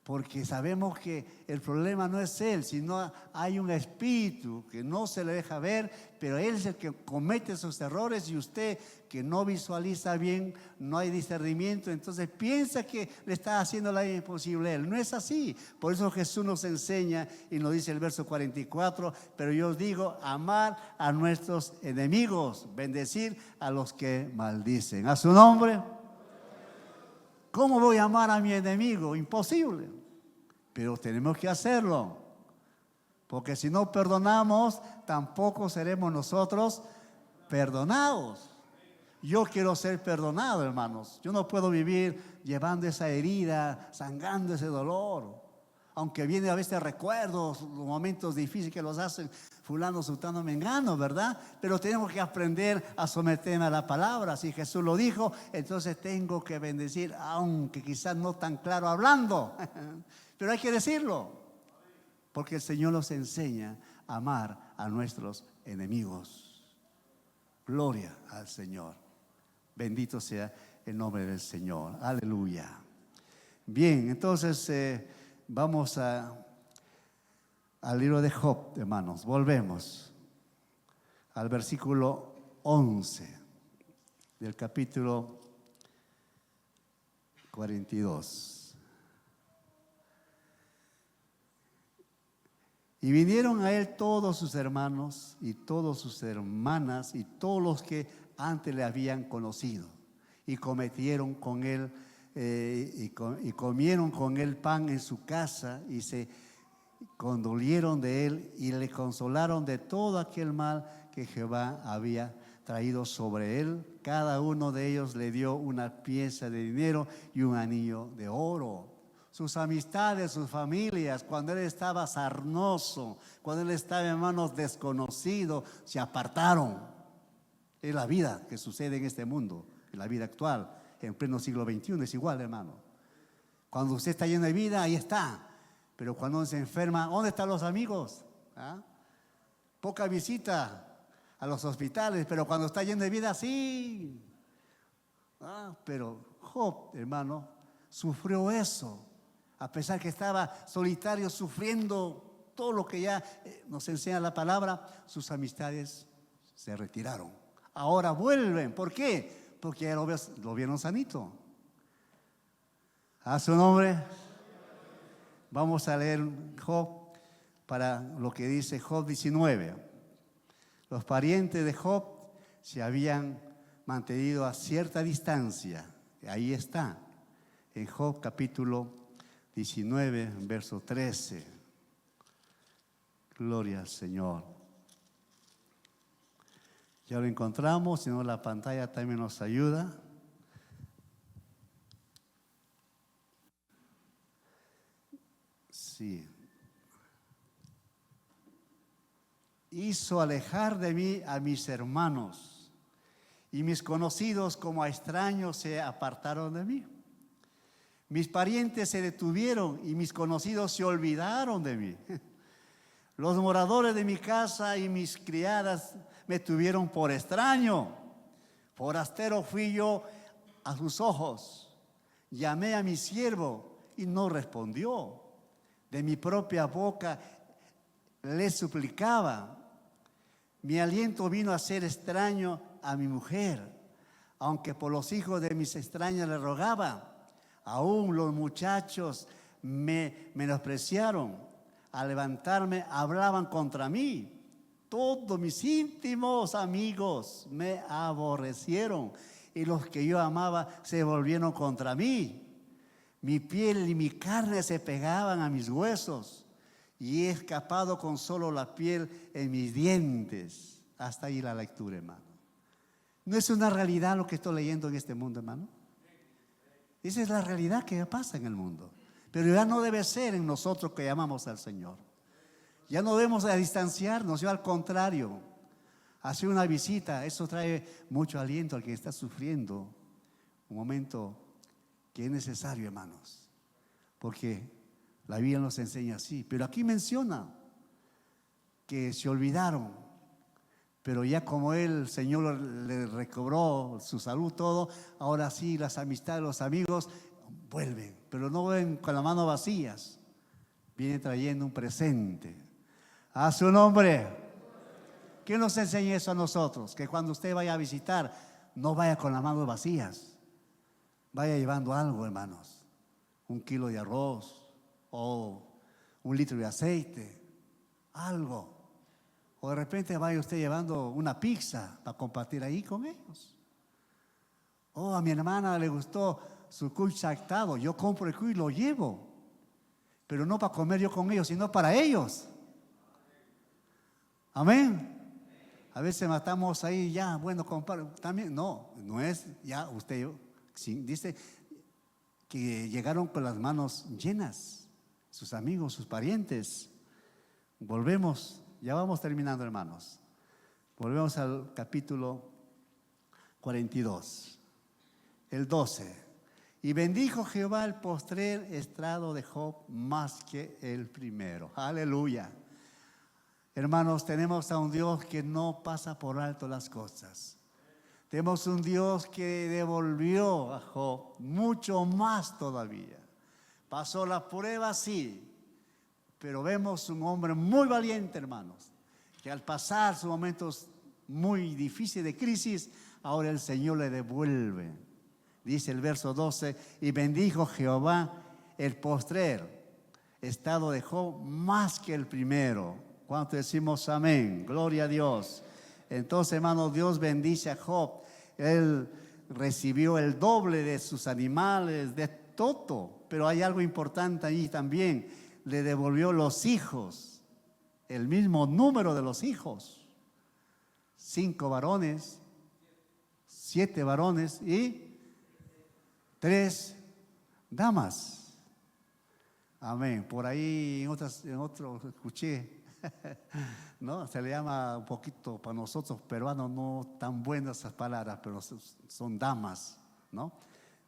[SPEAKER 1] Porque sabemos que el problema no es él, sino hay un espíritu que no se le deja ver, pero él es el que comete esos errores y usted que no visualiza bien, no hay discernimiento, entonces piensa que le está haciendo la vida imposible a él. No es así. Por eso Jesús nos enseña y nos dice el verso 44, pero yo os digo, amar a nuestros enemigos, bendecir a los que maldicen. A su nombre. ¿Cómo voy a amar a mi enemigo? Imposible. Pero tenemos que hacerlo. Porque si no perdonamos, tampoco seremos nosotros perdonados. Yo quiero ser perdonado, hermanos. Yo no puedo vivir llevando esa herida, sangrando ese dolor. Aunque viene a veces recuerdos, los momentos difíciles que los hacen fulano, sultano, mengano, ¿verdad? Pero tenemos que aprender a someterme a la palabra. Si Jesús lo dijo, entonces tengo que bendecir, aunque quizás no tan claro hablando. Pero hay que decirlo. porque el Señor nos enseña a amar a nuestros enemigos. Gloria al Señor. Bendito sea el nombre del Señor. Aleluya. Bien, entonces vamos al libro de Job, hermanos. Volvemos al versículo 11 del capítulo 42. Y vinieron a él todos sus hermanos y todas sus hermanas y todos los que antes le habían conocido, y cometieron con él y comieron con él pan en su casa, y se condolieron de él y le consolaron de todo aquel mal que Jehová había traído sobre él. Cada uno de ellos le dio una pieza de dinero y un anillo de oro. Sus amistades, sus familias, cuando él estaba sarnoso, cuando él estaba, hermanos, desconocido, se apartaron. Es la vida que sucede en este mundo, en la vida actual, en pleno siglo XXI, es igual, hermano. Cuando usted está lleno de vida, ahí está. Pero cuando uno se enferma, ¿dónde están los amigos? ¿Ah? Poca visita a los hospitales, pero cuando está lleno de vida, sí. Pero Job, hermano, sufrió eso. A pesar que estaba solitario, sufriendo todo lo que ya nos enseña la palabra, sus amistades se retiraron. Ahora vuelven. ¿Por qué? Porque ya lo vieron sanito. A su nombre. Vamos a leer Job para lo que dice Job 19. Los parientes de Job se habían mantenido a cierta distancia. Ahí está, en Job capítulo 19, verso 13. Gloria al Señor. Ya lo encontramos, si no la pantalla también nos ayuda. Sí. Hizo alejar de mí a mis hermanos, y mis conocidos como a extraños se apartaron de mí. Mis parientes se detuvieron y mis conocidos se olvidaron de mí. Los moradores de mi casa y mis criadas me tuvieron por extraño. Forastero fui yo a sus ojos. Llamé a mi siervo y no respondió. De mi propia boca le suplicaba. Mi aliento vino a ser extraño a mi mujer, aunque por los hijos de mis extrañas le rogaba. Aún los muchachos me menospreciaron. Al levantarme hablaban contra mí. Todos mis íntimos amigos me aborrecieron, y los que yo amaba se volvieron contra mí. Mi piel y mi carne se pegaban a mis huesos, y he escapado con solo la piel en mis dientes. Hasta ahí la lectura, hermano. ¿No es una realidad lo que estoy leyendo en este mundo, hermano? Esa es la realidad que pasa en el mundo. Pero ya no debe ser en nosotros que llamamos al Señor. Ya no debemos distanciarnos, yo al contrario. Hacer una visita, eso trae mucho aliento al que está sufriendo un momento que es necesario, hermanos. Porque la Biblia nos enseña así. Pero aquí menciona que se olvidaron. Pero ya como el Señor le recobró su salud, todo, ahora sí las amistades, los amigos vuelven. Pero no ven con las manos vacías. Vienen trayendo un presente. A su nombre. ¿Quién nos enseña eso a nosotros? Que cuando usted vaya a visitar, no vaya con las manos vacías. Vaya llevando algo, hermanos. 1 kilo de arroz o 1 litro de aceite. Algo. O de repente vaya usted llevando una pizza para compartir ahí con ellos. Oh, a mi hermana le gustó su cuy saltado. Yo compro el cuy y lo llevo. Pero no para comer yo con ellos, sino para ellos. Amén. A veces matamos ahí ya, bueno, compadre, también. No es ya usted. Dice que llegaron con las manos llenas, sus amigos, sus parientes. Volvemos, ya vamos terminando, hermanos. Volvemos al capítulo 42, el 12. Y bendijo Jehová el postrer estrado de Job más que el primero. Aleluya. Hermanos, tenemos a un Dios que no pasa por alto las cosas. Tenemos un Dios que devolvió a Job mucho más todavía. Pasó la prueba, sí, pero vemos un hombre muy valiente, hermanos, que al pasar sus momentos muy difíciles de crisis, ahora el Señor le devuelve. Dice el verso 12, y bendijo Jehová el postrer estado de Job más que el primero. ¿Cuánto decimos amén? Gloria a Dios. Entonces, hermanos, Dios bendice a Job. Él recibió el doble de sus animales, de todo. Pero hay algo importante ahí también. Le devolvió los hijos, el mismo número de los hijos. 5 varones, 7 varones y 3 damas. Amén. Por ahí en otro escuché, ¿no? Se le llama un poquito para nosotros peruanos no tan buenas esas palabras, pero son damas, ¿no?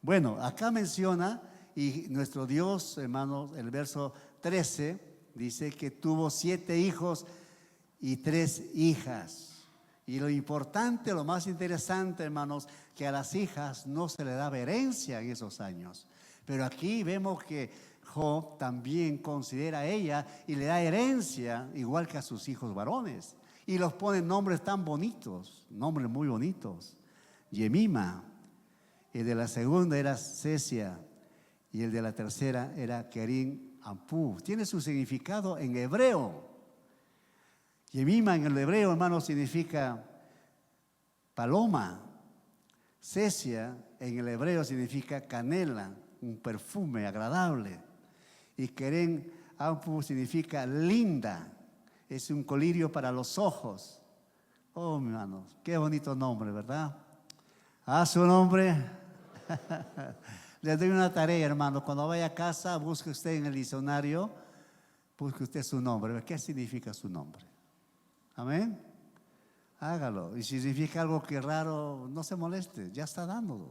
[SPEAKER 1] Bueno, acá menciona, y nuestro Dios, hermanos, el verso 13 dice que tuvo 7 hijos y 3 hijas. Y lo importante, lo más interesante, hermanos, que a las hijas no se le daba herencia en esos años. Pero aquí vemos que Job también considera a ella y le da herencia igual que a sus hijos varones. Y los pone nombres tan bonitos, nombres muy bonitos. Yemima, el de la segunda era Sesia y el de la tercera era Kerin Ampú. Tiene su significado en hebreo. Yemima en el hebreo, hermano, significa paloma. Sesia en el hebreo significa canela, un perfume agradable. Y Kerin Ampú significa linda, es un colirio para los ojos. Oh, hermanos, qué bonito nombre, ¿verdad? A su nombre. Les doy una tarea, hermano. Cuando vaya a casa, busque usted en el diccionario, busque usted su nombre. ¿Qué significa su nombre? Amén. Hágalo. Y si significa algo que raro, no se moleste, ya está dándolo.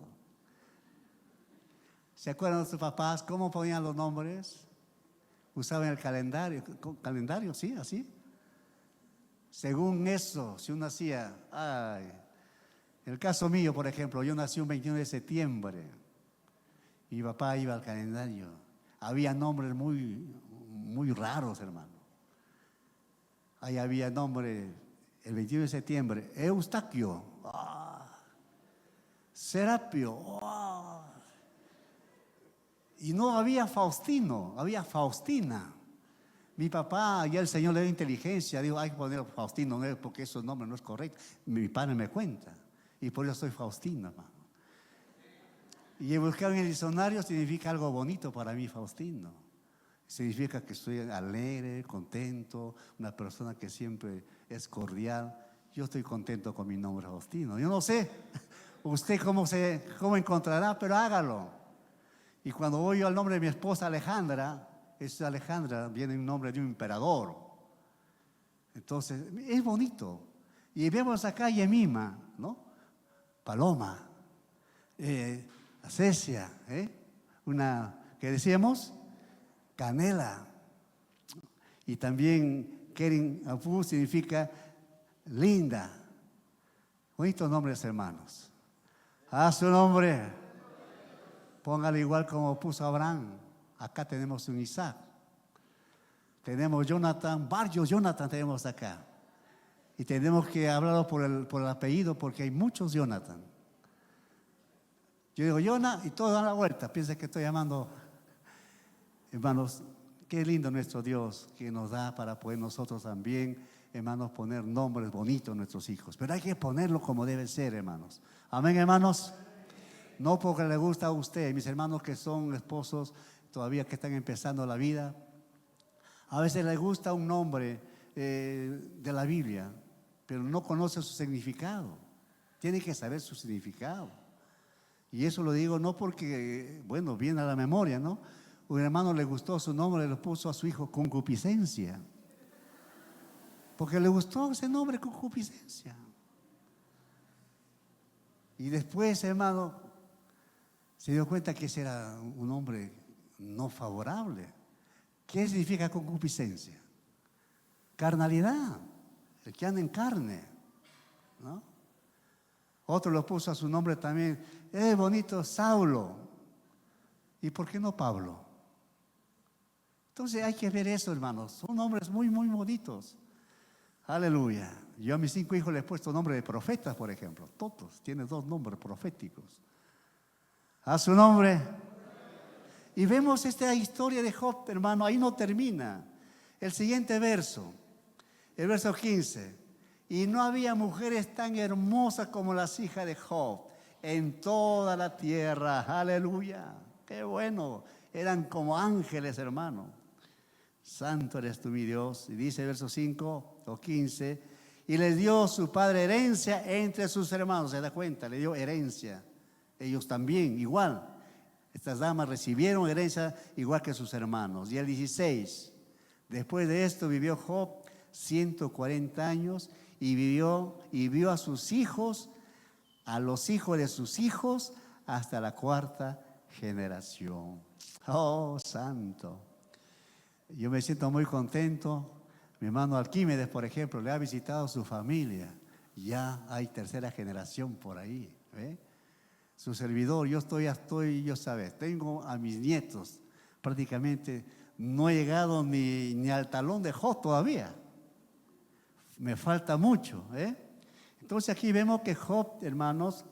[SPEAKER 1] ¿Se acuerdan de sus papás cómo ponían los nombres? Usaban el calendario, sí, así. Según eso, si uno hacía, en el caso mío, por ejemplo, yo nací un 21 de septiembre. Mi papá iba al calendario. Había nombres muy raros, hermano. Ahí había nombre, el 21 de septiembre, Eustaquio, Serapio, y no había Faustino, había Faustina. Mi papá, ya el Señor le dio inteligencia, dijo, hay que poner Faustino, no, porque ese nombre no es correcto. Mi padre me cuenta, y por eso soy Faustino, hermano. Y buscar en el diccionario significa algo bonito para mí, Faustino. Significa que estoy alegre, contento, una persona que siempre es cordial. Yo estoy contento con mi nombre, Faustino. Yo no sé usted cómo encontrará, pero hágalo. Y cuando voy yo al nombre de mi esposa Alejandra, esa Alejandra viene en nombre de un emperador. Entonces, es bonito. Y vemos acá Yemima, ¿no? Paloma, Cecia, una que decíamos, canela. Y también Kerin Ampú significa linda. Bonitos nombres, hermanos. A su nombre. Póngale igual como puso Abraham. Acá tenemos un Isaac. Tenemos Jonathan, varios Jonathan tenemos acá. Y tenemos que hablarlo por el apellido porque hay muchos Jonathan. Yo digo Jonah y todos dan la vuelta. Piensa que estoy llamando. Hermanos, qué lindo nuestro Dios que nos da para poder nosotros también, hermanos, poner nombres bonitos a nuestros hijos. Pero hay que ponerlo como debe ser, hermanos. Amén, hermanos. No porque le gusta a usted, mis hermanos que son esposos todavía que están empezando la vida. A veces les gusta un nombre de la Biblia, pero no conoce su significado. Tiene que saber su significado. Y eso lo digo no porque, bueno, viene a la memoria, ¿no? Un hermano le gustó su nombre, le puso a su hijo concupiscencia. Porque le gustó ese nombre, concupiscencia. Y después, hermano, Se dio cuenta que ese era un hombre no favorable. ¿Qué significa concupiscencia? Carnalidad, el que anda en carne, ¿no? Otro lo puso a su nombre también, bonito Saulo. ¿Y por qué no Pablo? Entonces hay que ver eso, hermanos. Son nombres muy, muy bonitos. Aleluya. Yo a mis 5 hijos les he puesto nombre de profetas, por ejemplo. Todos tienen 2 nombres proféticos. A su nombre. Y vemos esta historia de Job, hermano. Ahí no termina. El siguiente verso, el verso 15. Y no había mujeres tan hermosas como las hijas de Job en toda la tierra. Aleluya. Qué bueno. Eran como ángeles, hermano. Santo eres tú, mi Dios. Y dice el verso 5 o 15. Y les dio su padre herencia entre sus hermanos. ¿Se da cuenta? Le dio herencia. Ellos también, igual. Estas damas recibieron herencia igual que sus hermanos. Y el 16. Después de esto vivió Job 140 años y vio a sus hijos, a los hijos de sus hijos, hasta la 4ª generación. Oh, santo. Yo me siento muy contento. Mi hermano Alquímedes, por ejemplo, le ha visitado su familia. Ya hay 3ª generación por ahí. ¿Ve? Su servidor, yo sabes, tengo a mis nietos. Prácticamente no he llegado ni al talón de Job todavía. Me falta mucho. Entonces aquí vemos que Job, hermanos,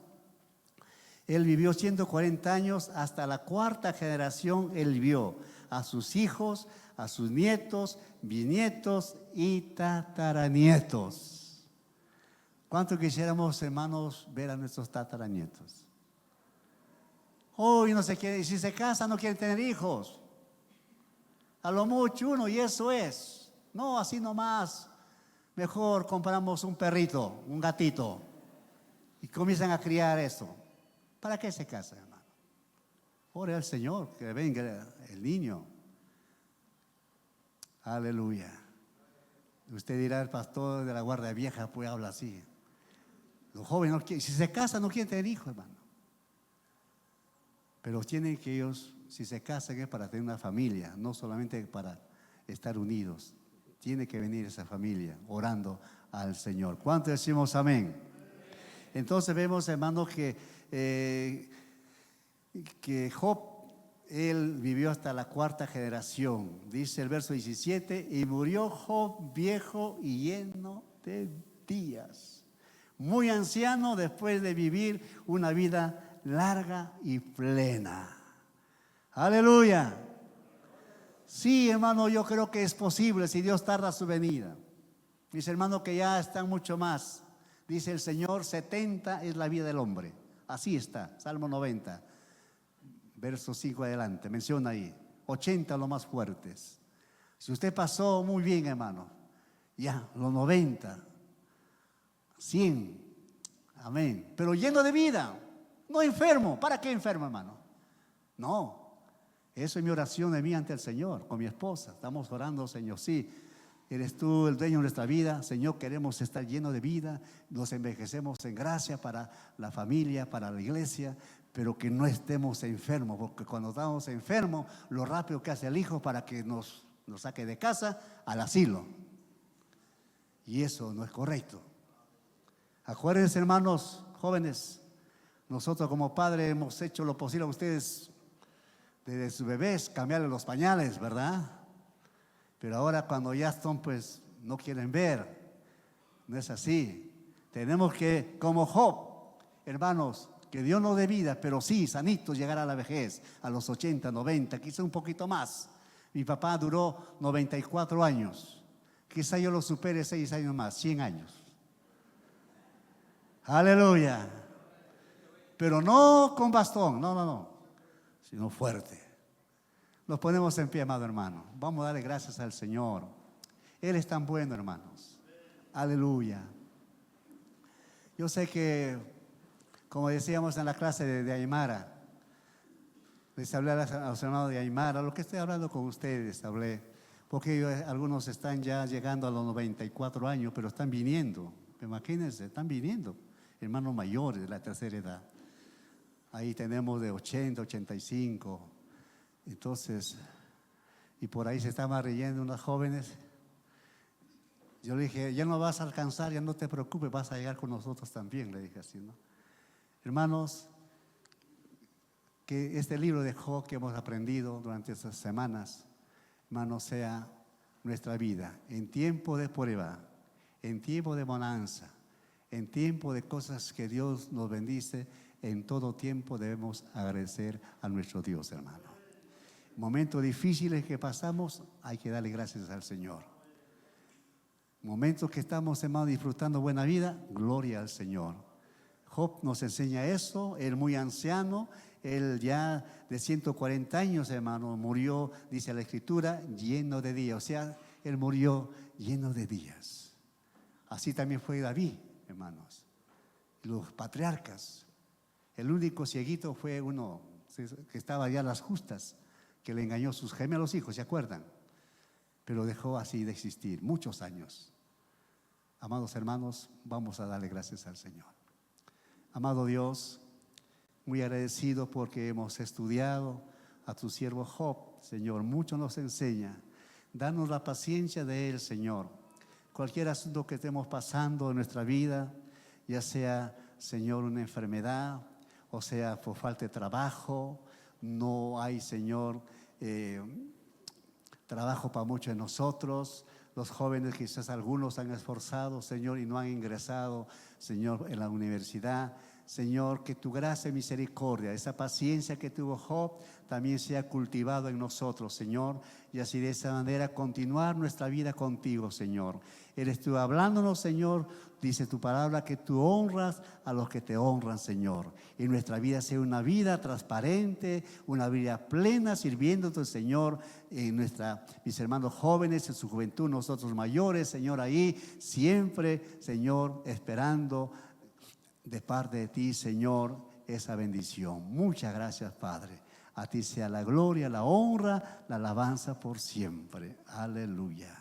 [SPEAKER 1] él vivió 140 años, hasta la 4ª generación él vio a sus hijos, a sus nietos, bisnietos y tataranietos. ¿Cuánto quisiéramos, hermanos, ver a nuestros tataranietos? Hoy no se quiere, si se casa no quiere tener hijos. A lo mucho uno, y eso es. No, así nomás. Mejor compramos un perrito, un gatito, y comienzan a criar eso. ¿Para qué se casan, hermano? Ore al Señor, que venga el niño. Aleluya. Usted dirá, el pastor de la guardia vieja pues habla así. Los jóvenes no quieren, si se casan no quieren tener hijos, hermano. Pero tienen que ellos, si se casan es para tener una familia, no solamente para estar unidos. Tiene que venir esa familia orando al Señor. ¿Cuánto decimos amén? Entonces vemos, hermanos, que Job, él vivió hasta la 4ª generación. Dice el verso 17, y murió Job viejo y lleno de días, muy anciano, después de vivir una vida larga y plena. Aleluya. Sí, hermano, yo creo que es posible si Dios tarda su venida. Mis hermanos que ya están mucho más. Dice el Señor, 70 es la vida del hombre. Así está, Salmo 90, verso 5 adelante, menciona ahí. 80 los más fuertes. Si usted pasó muy bien, hermano, ya, los 90, 100, amén. Pero lleno de vida, no enfermo. ¿Para qué enfermo, hermano? No. Eso es mi oración de mí ante el Señor, con mi esposa. Estamos orando, Señor, sí, eres tú el dueño de nuestra vida. Señor, queremos estar llenos de vida. Nos envejecemos en gracia para la familia, para la iglesia, pero que no estemos enfermos, porque cuando estamos enfermos, lo rápido que hace el hijo para que nos saque de casa al asilo. Y eso no es correcto. Acuérdense, hermanos jóvenes, nosotros como padres hemos hecho lo posible a ustedes desde sus bebés, cambiarles los pañales, ¿verdad? Pero ahora cuando ya están, pues no quieren ver. No es así. Tenemos que, como Job, hermanos, que Dios nos dé vida, pero sí, sanitos, llegar a la vejez, a los 80, 90, quizá un poquito más. Mi papá duró 94 años. Quizá yo lo supere 6 años más, 100 años. Aleluya. Pero no con bastón, no, sino fuerte. Nos ponemos en pie, amado hermano. Vamos a darle gracias al Señor. Él es tan bueno, hermanos. Aleluya. Yo sé que, como decíamos en la clase de Aymara, les hablé a los hermanos de Aymara, lo que estoy hablando con ustedes, hablé, porque algunos están ya llegando a los 94 años, pero están viniendo. Imagínense, están viniendo, hermanos mayores de la tercera edad. Ahí tenemos de 80, 85. Entonces, y por ahí se estaban riendo unas jóvenes. Yo le dije, ya no vas a alcanzar, ya no te preocupes, vas a llegar con nosotros también, le dije así, ¿no? Hermanos, que este libro de Job que hemos aprendido durante estas semanas, hermanos, sea nuestra vida en tiempo de prueba, en tiempo de bonanza, en tiempo de cosas que Dios nos bendice. En todo tiempo debemos agradecer a nuestro Dios, hermano. Momentos difíciles que pasamos, hay que darle gracias al Señor. Momentos que estamos, hermano, disfrutando buena vida, gloria al Señor. Job nos enseña eso. Él muy anciano, él ya de 140 años, hermano, murió, dice la Escritura, lleno de días. O sea, él murió lleno de días. Así también fue David, hermanos. Los patriarcas. El único cieguito fue uno que estaba ya a las justas, que le engañó a sus gemelos hijos, ¿se acuerdan? Pero dejó así de existir muchos años. Amados hermanos, vamos a darle gracias al Señor. Amado Dios, muy agradecido porque hemos estudiado a tu siervo Job, Señor, mucho nos enseña. Danos la paciencia de él, Señor. Cualquier asunto que estemos pasando en nuestra vida, ya sea, Señor, una enfermedad, o sea, por falta de trabajo, no hay, Señor, trabajo para muchos de nosotros. Los jóvenes, quizás algunos han esforzado, Señor, y no han ingresado, Señor, en la universidad. Señor, que tu gracia y misericordia, esa paciencia que tuvo Job, también sea cultivado en nosotros, Señor, y así de esa manera continuar nuestra vida contigo, Señor. Eres tú hablándonos, Señor, dice tu palabra que tú honras a los que te honran, Señor. Y nuestra vida sea una vida transparente, una vida plena, sirviéndote, Señor, en mis hermanos jóvenes, en su juventud, nosotros mayores, Señor, ahí siempre, Señor, esperando de parte de ti, Señor, esa bendición. Muchas gracias, Padre. A ti sea la gloria, la honra, la alabanza por siempre. Aleluya.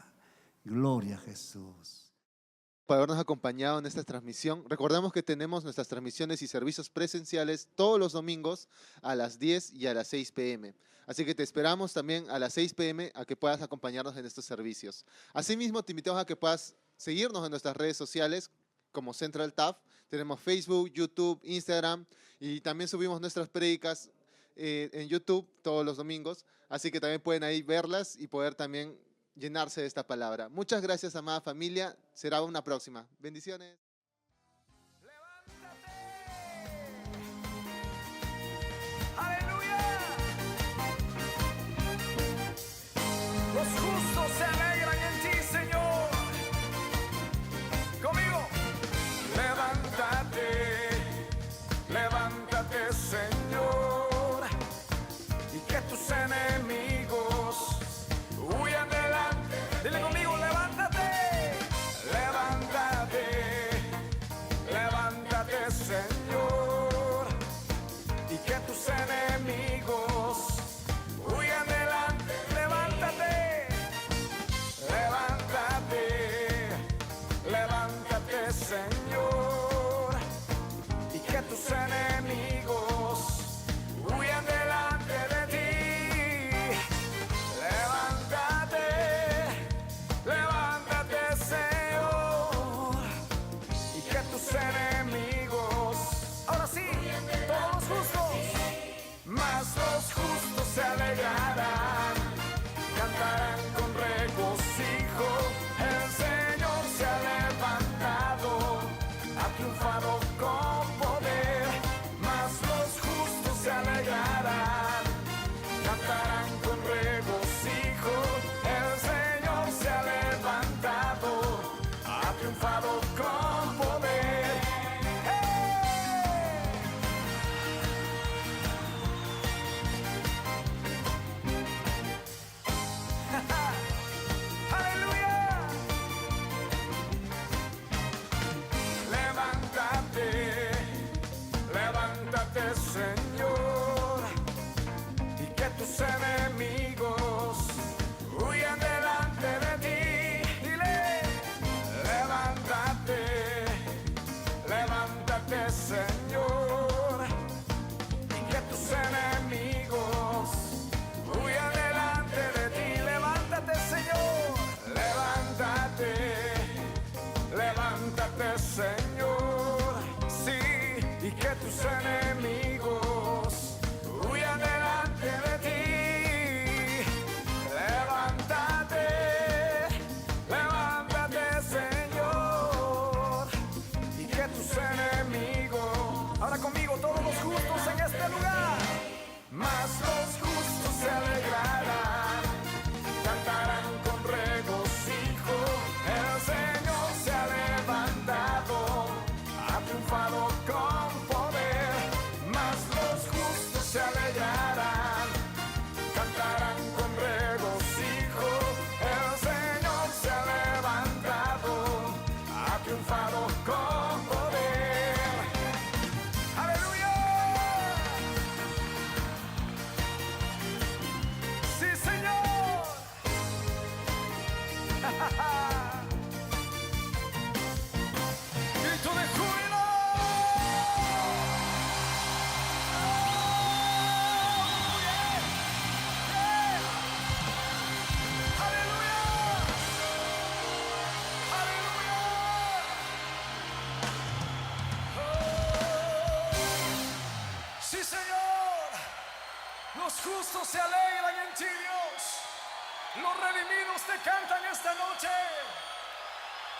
[SPEAKER 1] Gloria a Jesús.
[SPEAKER 2] Por habernos acompañado en esta transmisión. Recordemos que tenemos nuestras transmisiones y servicios presenciales todos los domingos a las 10 y a las 6 p.m. Así que te esperamos también a las 6 p.m. a que puedas acompañarnos en estos servicios. Asimismo, te invitamos a que puedas seguirnos en nuestras redes sociales como Central TAF. Tenemos Facebook, YouTube, Instagram y también subimos nuestras prédicas en YouTube todos los domingos. Así que también pueden ahí verlas y poder también llenarse de esta palabra. Muchas gracias, amada familia. Será una próxima. Bendiciones.
[SPEAKER 3] ¡Aleluya! Los justos se alegran en ti, Señor. Conmigo. Levántate, levántate, Señor, y que tus enemigos huyan delante. Dile conmigo, levántate, levántate, levántate, Señor, y que tus enemigos huyan delante. Levántate, levántate, levántate, Señor, y que tus enemigos huyan delante de ti. Levántate, levántate, Señor, y que tus enemigos, ahora sí, todos los justos, mas los justos se alegrarán, cantarán con regocijo. El Señor se ha levantado, ha triunfado con poder, mas los justos se alegrarán, cantarán con regocijo. El Señor se ha levantado, ha triunfado con poder. ¡Hey! ¡Aleluya! Levántate, levántate, Señor, y que tus enemigos huyan delante de ti. Dile, levántate, levántate, Señor, Sí, Señor. Los justos se alegran en ti, Dios. Los redimidos te cantan esta noche.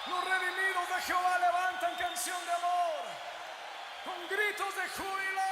[SPEAKER 3] Los redimidos de Jehová levantan canción de amor con gritos de júbilo.